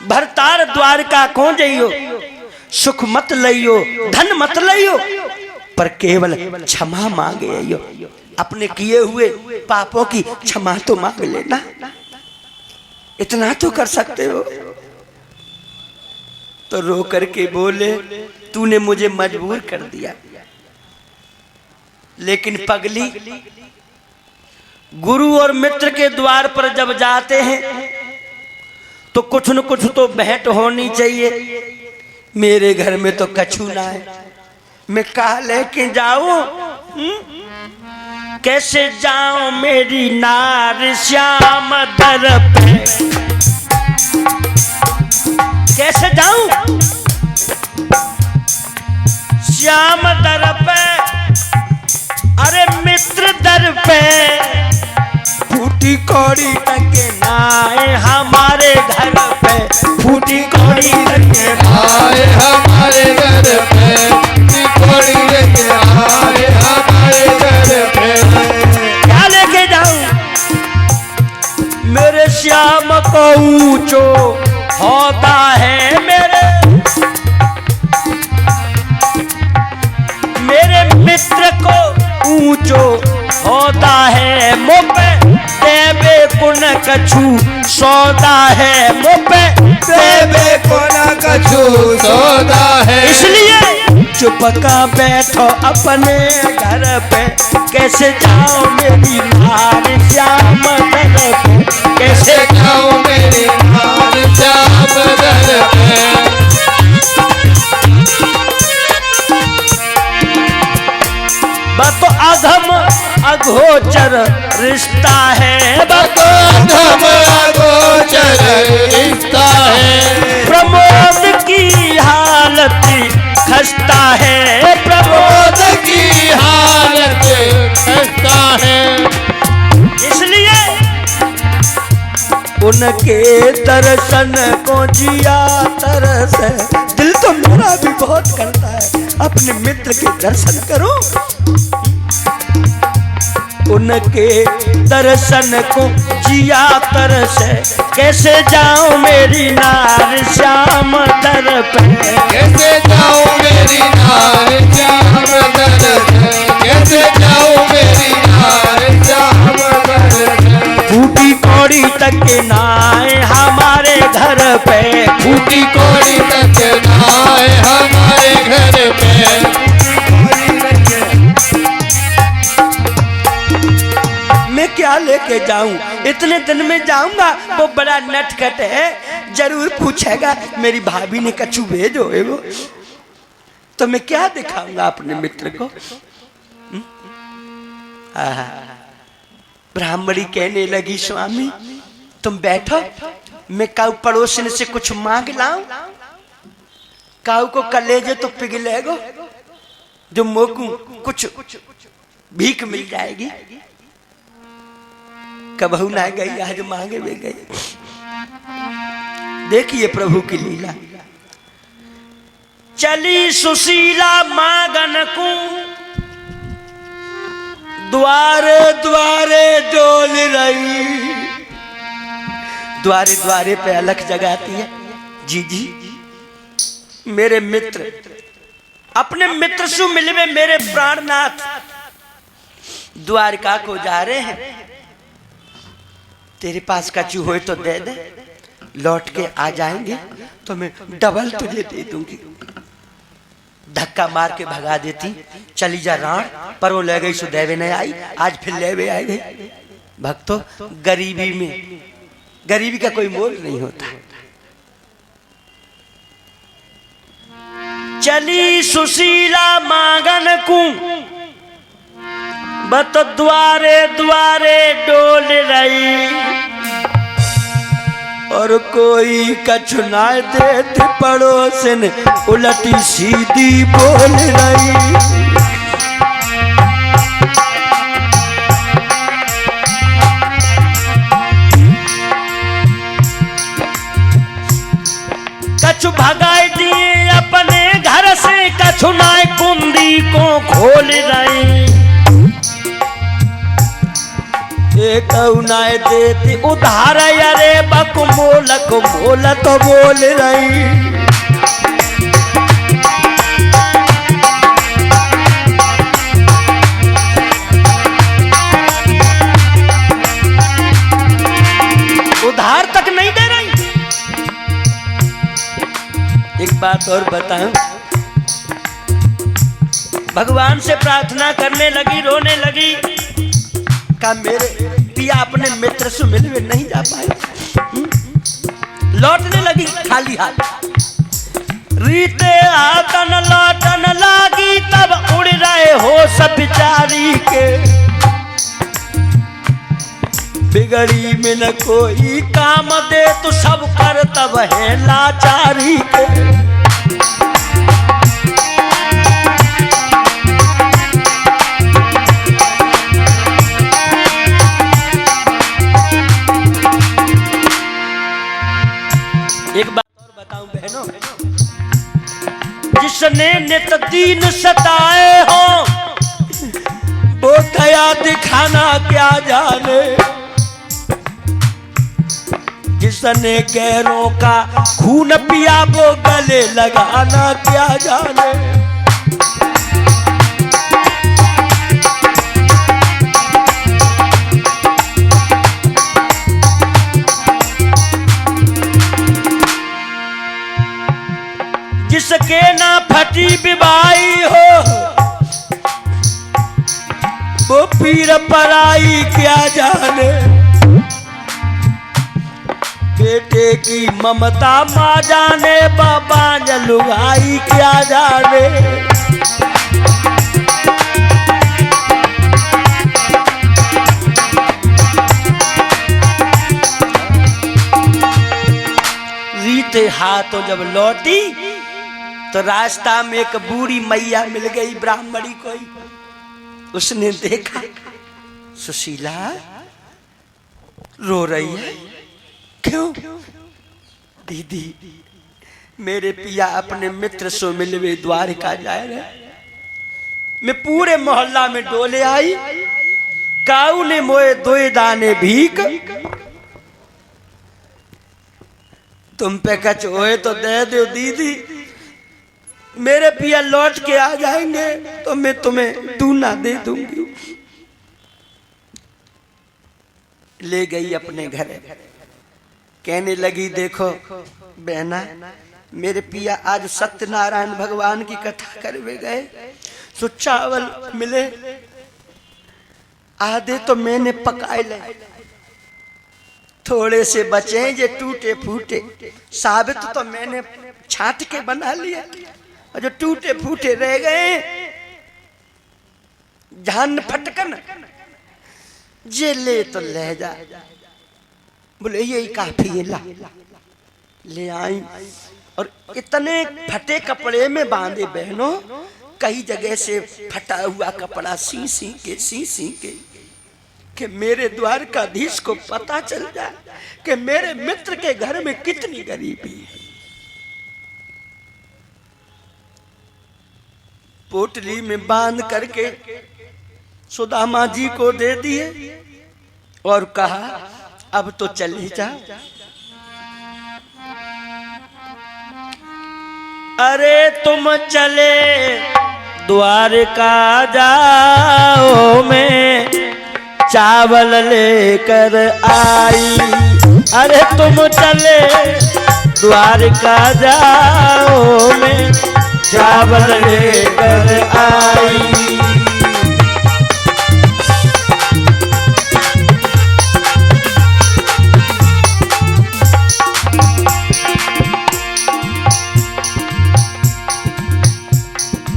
भरतार द्वारका को जइयो, सुख मत लइयो, धन मत लइयो, पर केवल क्षमा मांगे आइयो। अपने किए हुए पापों की क्षमा तो मांग लेना, इतना तो कर सकते हो। तो रो करके बोले तूने मुझे मजबूर कर दिया, लेकिन पगली गुरु और मित्र के द्वार पर जब जाते हैं तो कुछ न कुछ तो भेंट होनी चाहिए। मेरे घर में तो कछु ना है, मैं कहा लेके जाऊं, कैसे जाऊं मेरी नार श्याम दर पे, कैसे जाऊं श्याम दर पे, अरे मित्र दर पे, फूटी कौड़ी टके नाए हमारे घर पे, फूटी कौड़ी टके आए हमारे घर पे, फूटी कौड़ी टके आए हमारे घर पे। क्या लेके जाऊं मेरे श्याम को ऊंचो होता है मेरे मित्र को ऊंचो होता है मुझे देवे कुन कछु सौदा है मुझे देवे को न कछु सौदा है। इसलिए चुप का बैठो अपने घर पे कैसे जाओ मेरी नार श्याम दर पे कैसे जाओ मेरी नार श्याम दर पे। बतो अधम अगोचर रिश्ता है बतो अधम अगोचर रिश्ता है। प्रमोद की हालत खस्ता है प्रमोद की हालत खस्ता है। इसलिए उनके दर्शन को जिया तरस है। दिल तो मेरा भी बहुत करता है अपने मित्र के दर्शन करो। उनके दर्शन को जिया तरस है कैसे जाऊं मेरी नार श्याम दर पे कैसे जाऊं मेरी नार श्याम दर पे। कैसे जाऊं मेरी नार श्याम दर पे। फूटी कौड़ी तक नाए हमारे घर पे फूटी कौड़ी तक नाए हमारे घर पे। मैं क्या लेके जाऊं इतने दिन में जाऊंगा वो बड़ा नटखट है जरूर पूछेगा मेरी भाभी ने कछु भेजो है वो तो मैं क्या दिखाऊंगा अपने मित्र को। ब्राह्मणी कहने लगी स्वामी तुम बैठो मैं काऊ पड़ोसन से कुछ मांग लाऊं। काऊ को कलेजे तो पिघलेगो जो मोकू कुछ भीख मिल जाएगी। कबहू ना गई आज मांगे में गई। देखिए प्रभु की लीला। चली सुशीला मांगन को द्वारे द्वारे डोल रही। द्वारे द्वारे पे अलख जगाती है। जी जी मेरे मित्र अपने मित्र से मिलवे मेरे प्राणनाथ द्वारका को जा रहे हैं। तेरे पास कछु हो तो दे दे लौट के आ जाएंगे तो मैं डबल तुझे दे दूंगी। धक्का मार के भगा देती चली जा राण पर वो ले गई सुदैव नहीं आई। आज फिर ले आ गई। भक्तों गरीबी में गरीबी का कोई मोल नहीं होता। चली सुशीला मांगन को बत द्वारे द्वारे डोल रही और कोई कछु ना देती पड़ोसन उलटी सीधी बोल रही। कछु भगाई दिए अपने घर से कछु ना कुंडी को खोल रही। नाय देती उधार अरे बक मोलक मोल तो बोल रही। उधार तक नहीं दे रही। एक बात और बताऊं भगवान से प्रार्थना करने लगी रोने लगी का मेरे पिया अपने मित्र से मिलने नहीं जा पाए। लौटने लगी खाली हाथ। रीते आतन लौटन लागी तब उड़ रहे हो सब बिचारी के। बिगड़ी में न कोई काम दे तो सब कर तब है लाचारी के। एक बात और बताऊं बहनों जिसने नित दीन सताए हो वो दया दिखाना क्या जाने। जिसने गैरों का खून पिया वो गले लगाना क्या जाने। जिसके ना फटी बिबाई हो वो पीर पराई क्या जाने। बेटे की ममता माँ जाने बाबा लुगाई क्या जाने। रीते हाथों जब लौटी तो रास्ता में एक बूढ़ी मैया मिल गई ब्राह्मणी कोई। उसने देखा सुशीला रो रही है क्यों? दीदी मेरे पिया अपने मित्र से मिलवे द्वारिका जाए रहे। मैं पूरे मोहल्ला में डोले आई काऊ ने मोए दोए दाने भीख तुम पे कच होए तो दे दो दीदी। मेरे पिया लौट के आ जाएंगे तो मैं तुम्हें दूना दे दूंगी। ले गई अपने घर। कहने लगी देखो बहना मेरे पिया आज सत्यनारायण भगवान की कथा करवे गए तो चावल मिले आधे तो मैंने पकाए ले थोड़े से बचे ये टूटे फूटे साबित तो मैंने छाट के बना लिया और जो टूटे फूटे रह गए जान फटकन ये ले तो ले जा। बोले यही काफी है ला ले आई और इतने फटे कपड़े में बांधे बहनों कई जगह से फटा हुआ कपड़ा सी के कि मेरे द्वारकाधीश को पता चल जाए कि मेरे मित्र के घर में कितनी गरीबी है। पोटली में बांध करके सुदामा जी को दे दिए और कहा अब तो चली जा। अरे तुम चले द्वारका जाओ मैं चावल लेकर आई। अरे तुम चले द्वारका जाओ मैं चावल लेकर आई।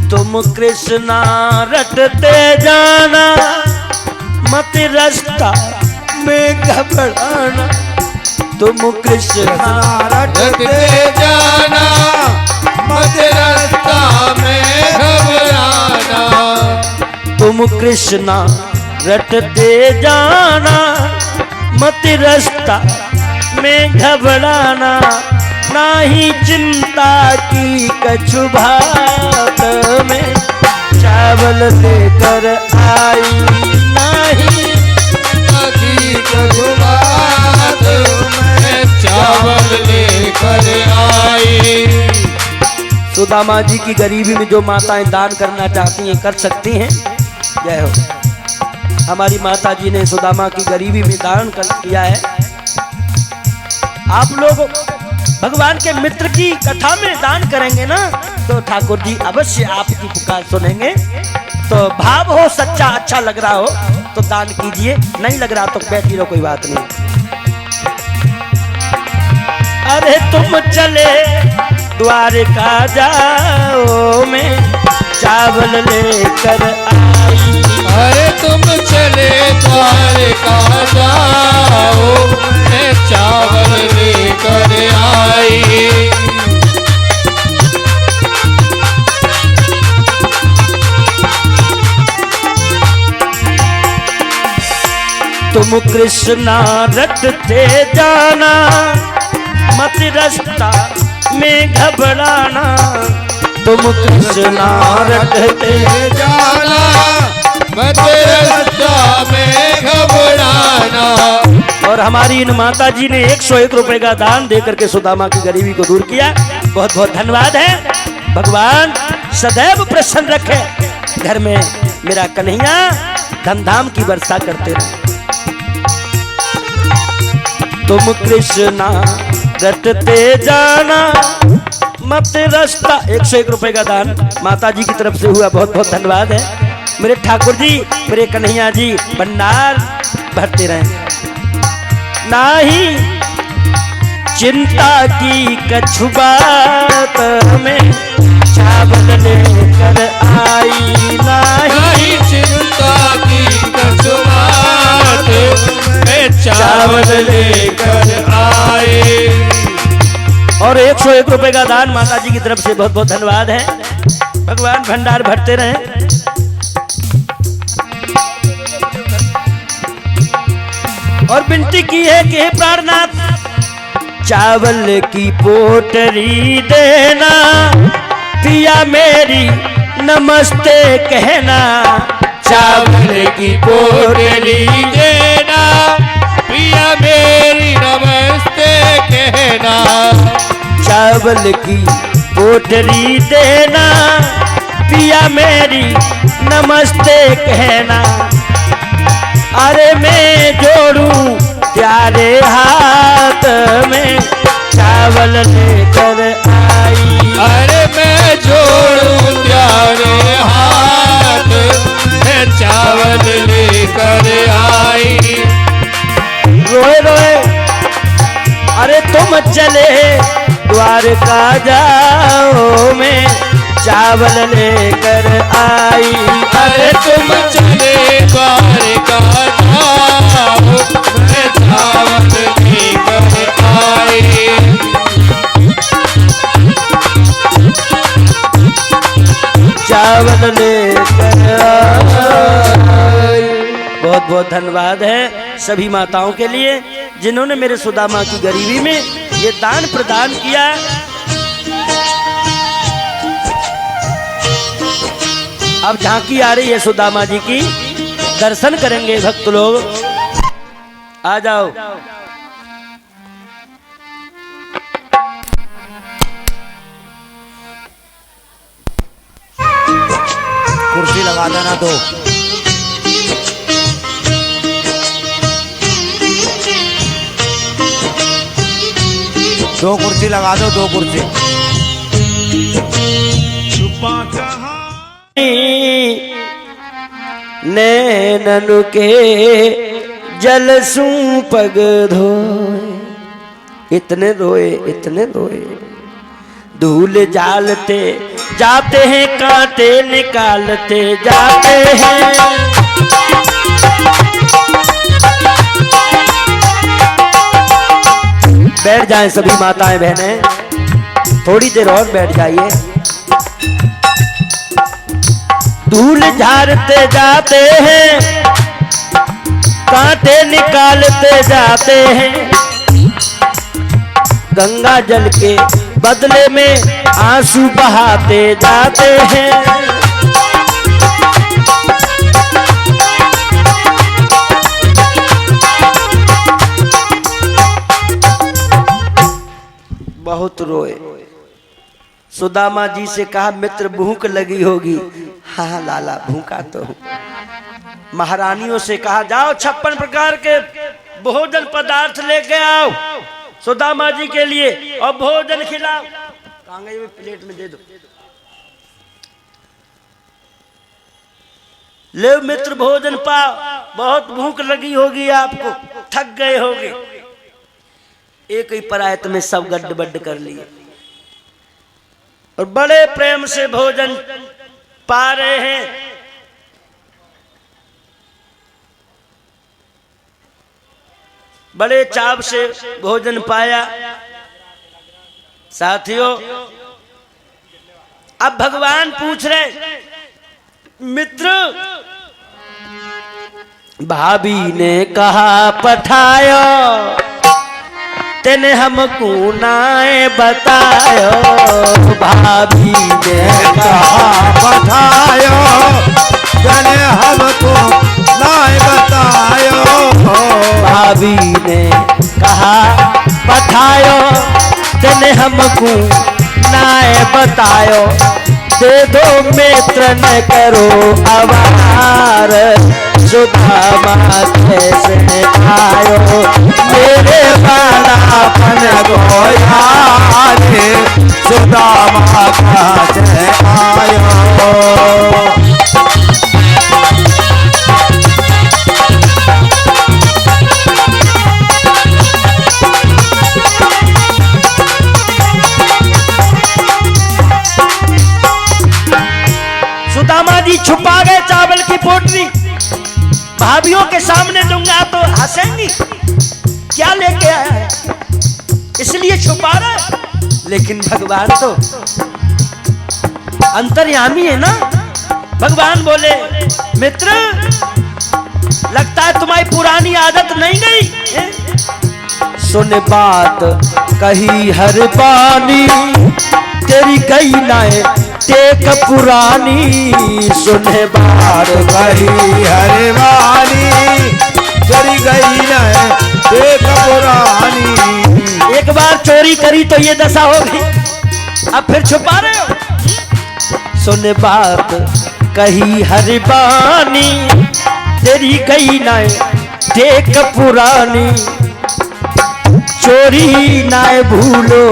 तुम कृष्णा रटते जाना मत रास्ता में घबराना। तुम कृष्णा रटते जाना मत रास्ता में घबराना। तुम कृष्णा रटते जाना मत रास्ता में घबराना। नाही चिंता की कछु भात में चावल लेकर आई। नाही की कछु बात में चावल लेकर आई। सुदामा जी की गरीबी में जो माताएं दान करना चाहती हैं कर सकती हैं। जय हो। हमारी माता जी ने सुदामा की गरीबी में दान कर किया है। आप लोग भगवान के मित्र की कथा में दान करेंगे ना तो ठाकुर जी अवश्य आपकी पुकार सुनेंगे। तो भाव हो सच्चा अच्छा लग रहा हो तो दान कीजिए, नहीं लग रहा तो बैठी रहो कोई बात नहीं। अरे तुम चले द्वारका जाओ मैं चावल लेकर आई। अरे तुम चले द्वारका जाओ मैं चावल लेकर आई। तुम कृष्णा रटते जाना मत रास्ता में घबराना। तुम कृष्णा रटते जाना मत रास्ता में घबराना। और हमारी इन माता जी ने 101 रुपए का दान दे करके सुदामा की गरीबी को दूर किया। बहुत बहुत धन्यवाद है। भगवान सदैव प्रसन्न रखे घर में मेरा कन्हैया धमधाम की वर्षा करते रहे। तुम कृष्णा रटते जाना मत रास्ता। 101 रुपए का दान माता जी की तरफ से हुआ। बहुत बहुत धन्यवाद है। मेरे ठाकुर जी मेरे कन्हैया जी भंडार भरते रहे। नाही चिंता की कछु बात हमें चावल लेकर आई। नहीं चिंता की कछु बात मैं चावल लेकर आए। और 101 रुपए का दान माता जी की तरफ से बहुत बहुत धन्यवाद है। भगवान भंडार भरते रहे। और विनती की है कि हे प्राणनाथ चावल की पोटरी देना पिया मेरी नमस्ते कहना। चावल की पोटली देना पिया मेरी नमस्ते कहना। चावल की पोटली देना पिया मेरी नमस्ते कहना। अरे मैं जोड़ूं प्यारे हाथ में चावल लेकर आई। अरे मैं जोड़ूं प्यारे हाथ में चावल लेकर आई। रोए रोए अरे तुम चले द्वारका जाओ मैं चावल लेकर आई। अरे तुम चले द्वारका जाओ मैं चावल लेकर आई। चावल लेकर आई। बहुत बहुत धन्यवाद है सभी माताओं के लिए जिन्होंने मेरे सुदामा की गरीबी में ये दान प्रदान किया। अब झांकी आ रही है सुदामा जी की, दर्शन करेंगे भक्त लोग। आ जाओ। कुर्सी लगा देना दो। दो कुर्सी लगा दो, दो कुर्सी। नैनन के जल सू पग धोए। इतने रोए इतने रोए। धूल जालते जाते हैं कांटे निकालते जाते हैं। बैठ जाएं सभी माताएं बहनें, थोड़ी देर और बैठ जाइए। धूल झाड़ते जाते हैं कांटे निकालते जाते हैं। गंगा जल के बदले में आंसू बहाते जाते हैं। बहुत रोए। सुदामा जी से कहा मित्र भूख लगी होगी। हाँ लाला भूखा तो हूं। महारानियों से कहा जाओ 56 प्रकार के भोजन पदार्थ लेके आओ सुदामा जी के लिए और भोजन खिलाओ। कांगड़ी में प्लेट में दे दो। ले मित्र भोजन पाओ, बहुत भूख लगी होगी आपको, थक गए होगे। एक ही परायत में सब गड्ढ कर लिए और बड़े प्रेम से भोजन पा रहे हैं। बड़े चाव से भोजन पाया। साथियों अब भगवान पूछ रहे मित्र भाभी ने कहा पठायो तेने हमको नाए बतायो। भाभी ने कहा पठायो तेने हमको नाए बतायो। भाभी ने आयो तने हमको नाय बतायो दे दो मित्र न करो अवार सुदामा कैसे आयो मेरे बालापन गोया रे सुदामा कैसे आयो। सुदामा जी छुपा गए चावल की पोटली, भाभियों के सामने दूंगा तो हंसेंगी, क्या लेके आया है इसलिए छुपा रहा है। लेकिन भगवान तो अंतर्यामी है ना। भगवान बोले मित्र लगता है तुम्हारी पुरानी आदत नहीं गई। सुन बात कही हर बानी तेरी गई नाए टेक पुरानी। सुने बात कही हरे वाली चली गई न देख पुरानी। एक बार चोरी करी तो ये दशा होगी, अब फिर छुपा रहे हो। सुन बात कही हर बानी तेरी गई न देख पुरानी। चोरी नाय भूलो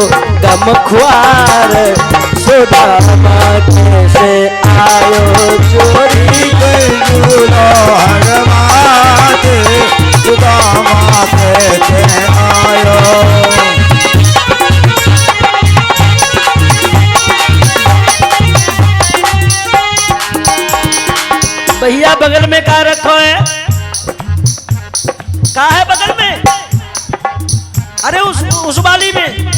गम खुआर सुदामा कैसे आयो चोरी भूलो हर बात सुदामा कैसे आयो। भैया बगल में क्या रखो है, कहा है बगल में? अरे उस वाली में,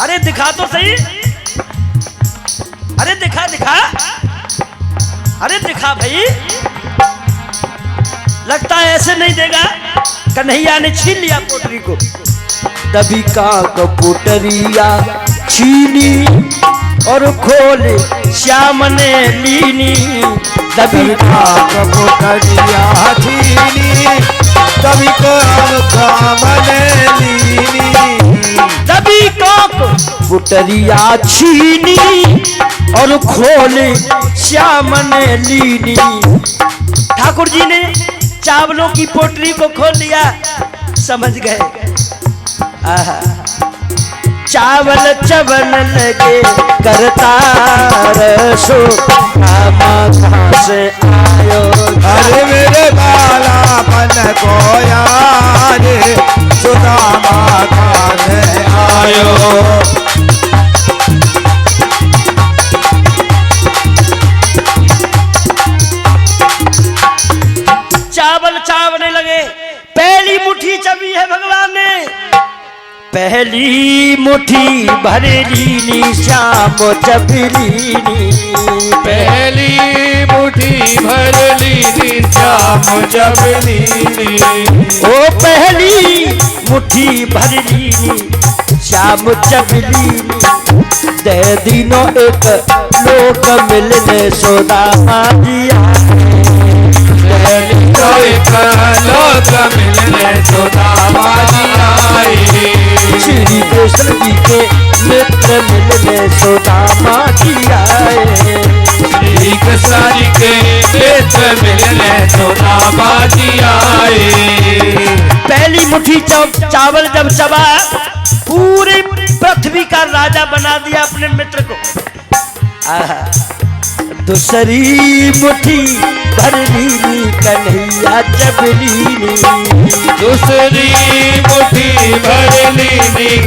अरे दिखा तो सही, अरे दिखा दिखा, अरे दिखा भाई। लगता है ऐसे नहीं देगा। कन्हैया ने छीन लिया पोटरी को। दबी का पोटरिया छीनी और खोले श्याम ने लीनी। दबी का पोटरिया छीनी तभी को दबी कोक पुटरिया छीनी और खोले श्याम ने लीनी। ठाकुर जी ने चावलों की पोटली को खोल लिया, समझ गए चावल चवन लगे करतार सुदामा कहाँ से आयो। अरे मेरे बालापन को याद सुदामा कहाँ से आयो। चावल चावने लगे। पहली मुट्ठी चबी है भगवान ने, पहली मुट्ठी भरेली श्याम चबलीनी। पहली मुट्ठी भरली श्याम चबलीनी। ओ पहली मुट्ठी भरली श्याम चबलीनी। दे दिनों एक लोक मिलने सुदामा जी एक लोक मिलने सुदामा जी आए। श्री कृष्ण जी के मित्र मिलने सुदामा जी आए। श्री कृष्ण जी के मित्र मिलने सुदामा जी आए। पहली मुट्ठी चावल जब चबा पूरी पृथ्वी का राजा बना दिया अपने मित्र को। दूसरी मुट्ठी भरली कन्हैया चबलीनी। दूसरी मुट्ठी भरली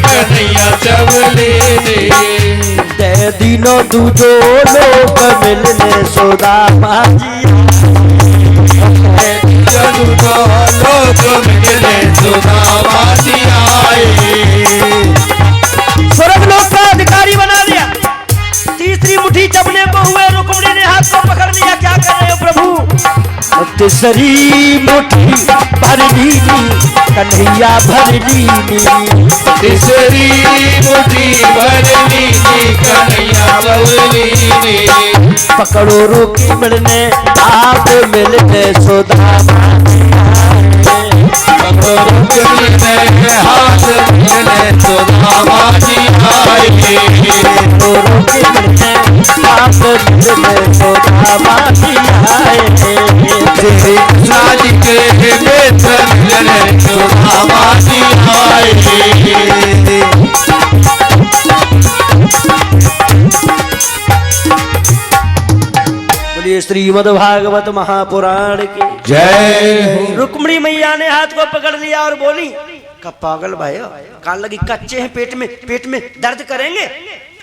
कन्हैया चबलीनी। दे दिनों दूजो लोग मिलने सुदामा जी। दूजो लोग मिलने सुदामा जी आए। स्वर्ग लोक का अधिकारी बना दिया। तीसरी मुट्ठी चबने को हुए, रुक्मिणी ने हाथ को पकड़ लिया, क्या कर रहे हो प्रभु? तीसरी मुट्ठी भरली कन्हैया भरली। तीसरी मुट्ठी भरली कन्हैया भरली। पकड़ो रुक्मिणी ने आप मिलने सुदामा पकड़ो रुक्मिणी ने हाथ मिलने सुदामा सुदामा जी आए। श्री कृष्णा जी के मित्र मिलने सुदामा जी आए। बोलिए श्रीमद् भागवत महापुराण की जय। रुक्मिणी मैया ने हाथ को पकड़ लिया और बोली का पागल भाई कान लगी, कच्चे हैं, पेट में दर्द करेंगे।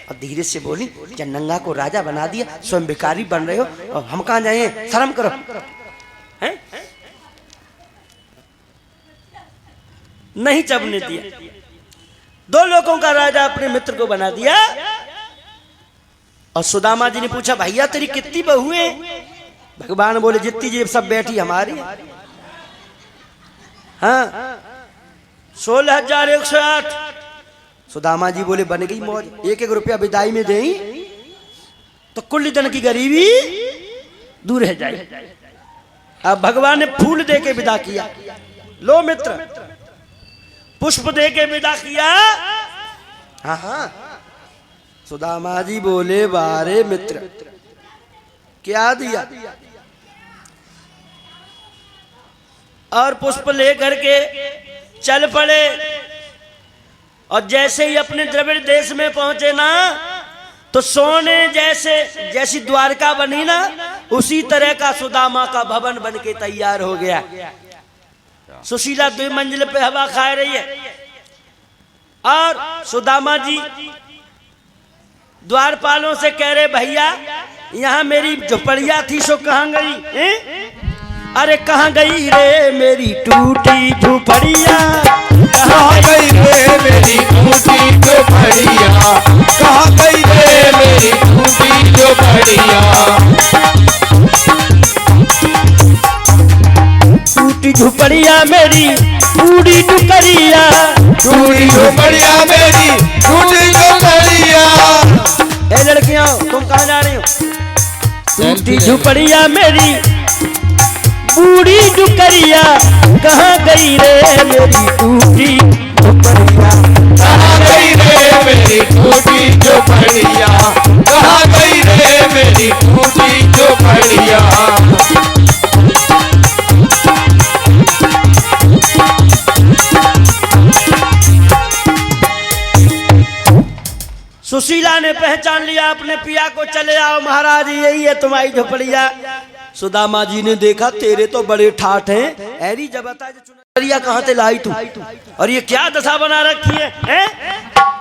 और धीरे से बोली, चन्नंगा को राजा बना दिया, स्वयं भिखारी बन रहे हो और हम कहाँ जाए, शर्म करो। हैं? नहीं चबने दिया। 2 लोगों का राजा अपने मित्र को बना दिया। और सुदामा जी ने पूछा, भैया तेरी कितनी बहुएं? भगवान बोले, जितनी जेब सब बैठी हमारी है। हाँ 16,108। सुदामा जी बोले, बन गई मौज, 1-1 रुपया विदाई में दें तो कुल दिन की गरीबी दूर है जाए। अब भगवान ने फूल दे के विदा किया, लो मित्र, पुष्प दे के विदा किया। हाँ हाँ सुदामा जी बोले, बारे मित्र क्या दिया? और पुष्प लेकर के चल पड़े। और जैसे ही अपने द्रविड़ देश में पहुंचे ना, तो सोने जैसी द्वारका बनी ना, उसी तरह का सुदामा का भवन बन के तैयार हो गया। सुशीला 2 मंजिल पे हवा खा रही है। और सुदामा जी द्वारपालों से कह रहे, भैया यहाँ मेरी झोपड़िया थी सो कहाँ गई? अरे कहाँ गई रे मेरी टूटी झोपड़िया? कहाँ गई रे मेरी टूटी झोपड़िया? कहाँ गई रे मेरी टूटी झोपड़िया? टूटी झोपड़िया मेरी टूटी टुकड़िया, टूटी झोपड़िया मेरी टूटी झोपड़िया। ए लड़कियां, तुम कहाँ जा रही हो? टूटी झोपड़िया मेरी बूढ़ी डुकरिया, कहाँ गई रे मेरी टूटी झोपड़िया? कहाँ गई रे मेरी टूटी झोपड़िया? कहाँ गई रे मेरी टूटी झोपड़िया? सुशीला ने पहचान लिया अपने पिया को, चले आओ महाराज, यही है तुम्हारी झोपड़िया। सुदामा जी ने देखा, तेरे तो बड़े ठाठ हैं, ऐरी जब बता चुनरिया कहाँ से लाई तू, और ये क्या दशा बना रखी है?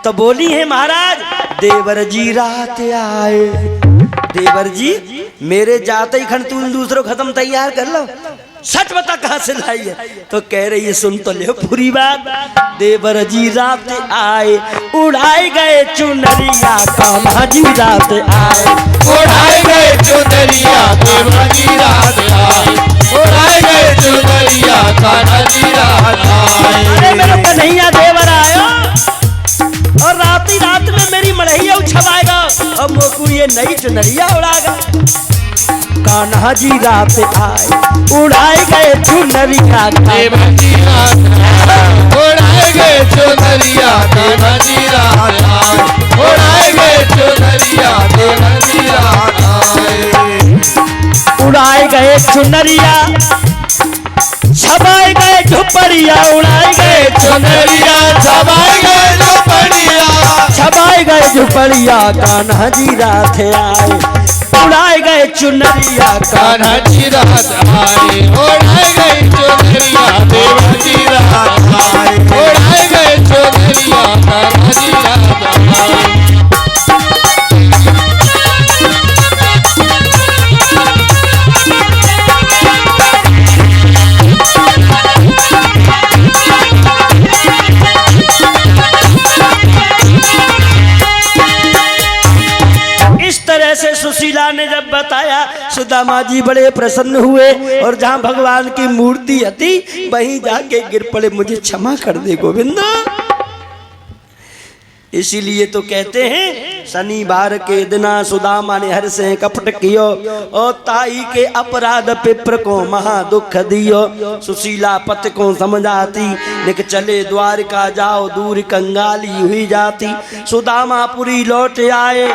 तो बोली है, महाराज देवर जी रात आए। देवर जी मेरे जाते ही खन तू दूसरों खत्म तैयार कर लो, सच बता कहाँ से लाई है? तो कह रही है, सुन तो ले पूरी बात। देवर जी रात आए, उड़ाए गए चुनरिया, कान्हा जी रात आए। उड़ाए गए चुनरिया कान्हा जी रात आए। उड़ाए गए चुनरिया कान्हा जी रात आए। अरे मेरे कन्हैया देवर आयो, और रात में मेरी मड़ैया उछवाएगा, और मोकू ये नई चुनरिया उड़ाएगा। कान्हा जी रात आए, उड़ाए गए चुनरिया, देवर जी रात आए। उड़ाए गए चुनरिया कान्हा जी रात आए। उड़ाए गए चुनरिया देवर जी रात आए। उड़ाए गए चुनरिया, छबाए गए झोपड़िया, उड़ाए गए चुनरिया छबाए गए झोपड़िया। छबाए गए झोपड़िया, कान्हा जी रात आए, उड़ाए गए चुनरिया, कान्हा जी रात आए। उड़ाए गए चुनरिया देवर जी रात आए। उड़ाए गए चुनरिया कान्हा जी रात आए। से सुशीला ने जब बताया, सुदामा जी बड़े प्रसन्न हुए, और जहां भगवान की मूर्ति थी वहीं जाके गिर पड़े, मुझे क्षमा कर दे गोविंद। इसीलिए तो कहते हैं शनिवार के दिना सुदामा ने हर से कपट कियो, और ताई के अपराध पिप्र को महा दुख दियो। सुशीला पत को समझाती, लेक चले द्वारका जाओ, दूर कंगाली हुई जाती। सुदामा पुरी लौट आए,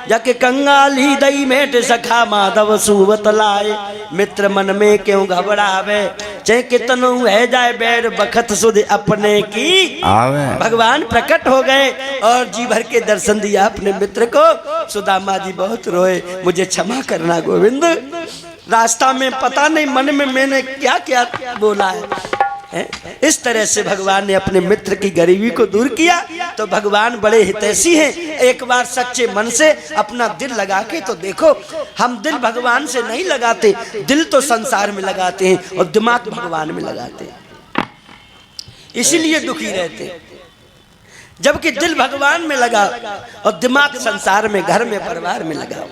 जाके कंगाली दई मेट सखा माधव सुवत लाए। मित्र मन में क्यों घबरावे, चाहे कितनो है जाए बैर बखत सुध अपने की आवे। भगवान प्रकट हो गए और जी भर के दर्शन दिया अपने मित्र को। सुदामा जी बहुत रोए, मुझे क्षमा करना गोविंद, रास्ता में पता नहीं मन में मैंने क्या क्या बोला है। इस तरह से भगवान ने अपने मित्र की गरीबी को दूर किया। तो भगवान बड़े हितैषी हैं। एक बार सच्चे मन से अपना दिल लगा के तो देखो। हम दिल भगवान से नहीं लगाते, दिल तो संसार में लगाते हैं और दिमाग भगवान में लगाते हैं, इसीलिए दुखी रहते हैं। जबकि दिल भगवान में लगा और दिमाग संसार में, घर में, परिवार में लगा।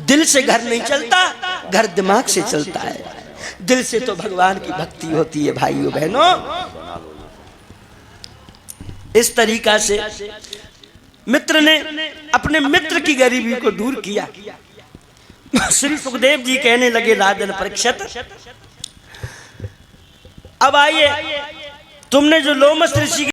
दिल से घर नहीं चलता, घर दिमाग से चलता है। दिल से तो भगवान की भक्ति होती है भाइयों बहनों। इस तरीका से मित्र ने अपने मित्र की गरीबी को दूर किया। श्री सुखदेव जी कहने लगे, राजन परीक्षित, अब आइए, तुमने जो लोमस ऋषि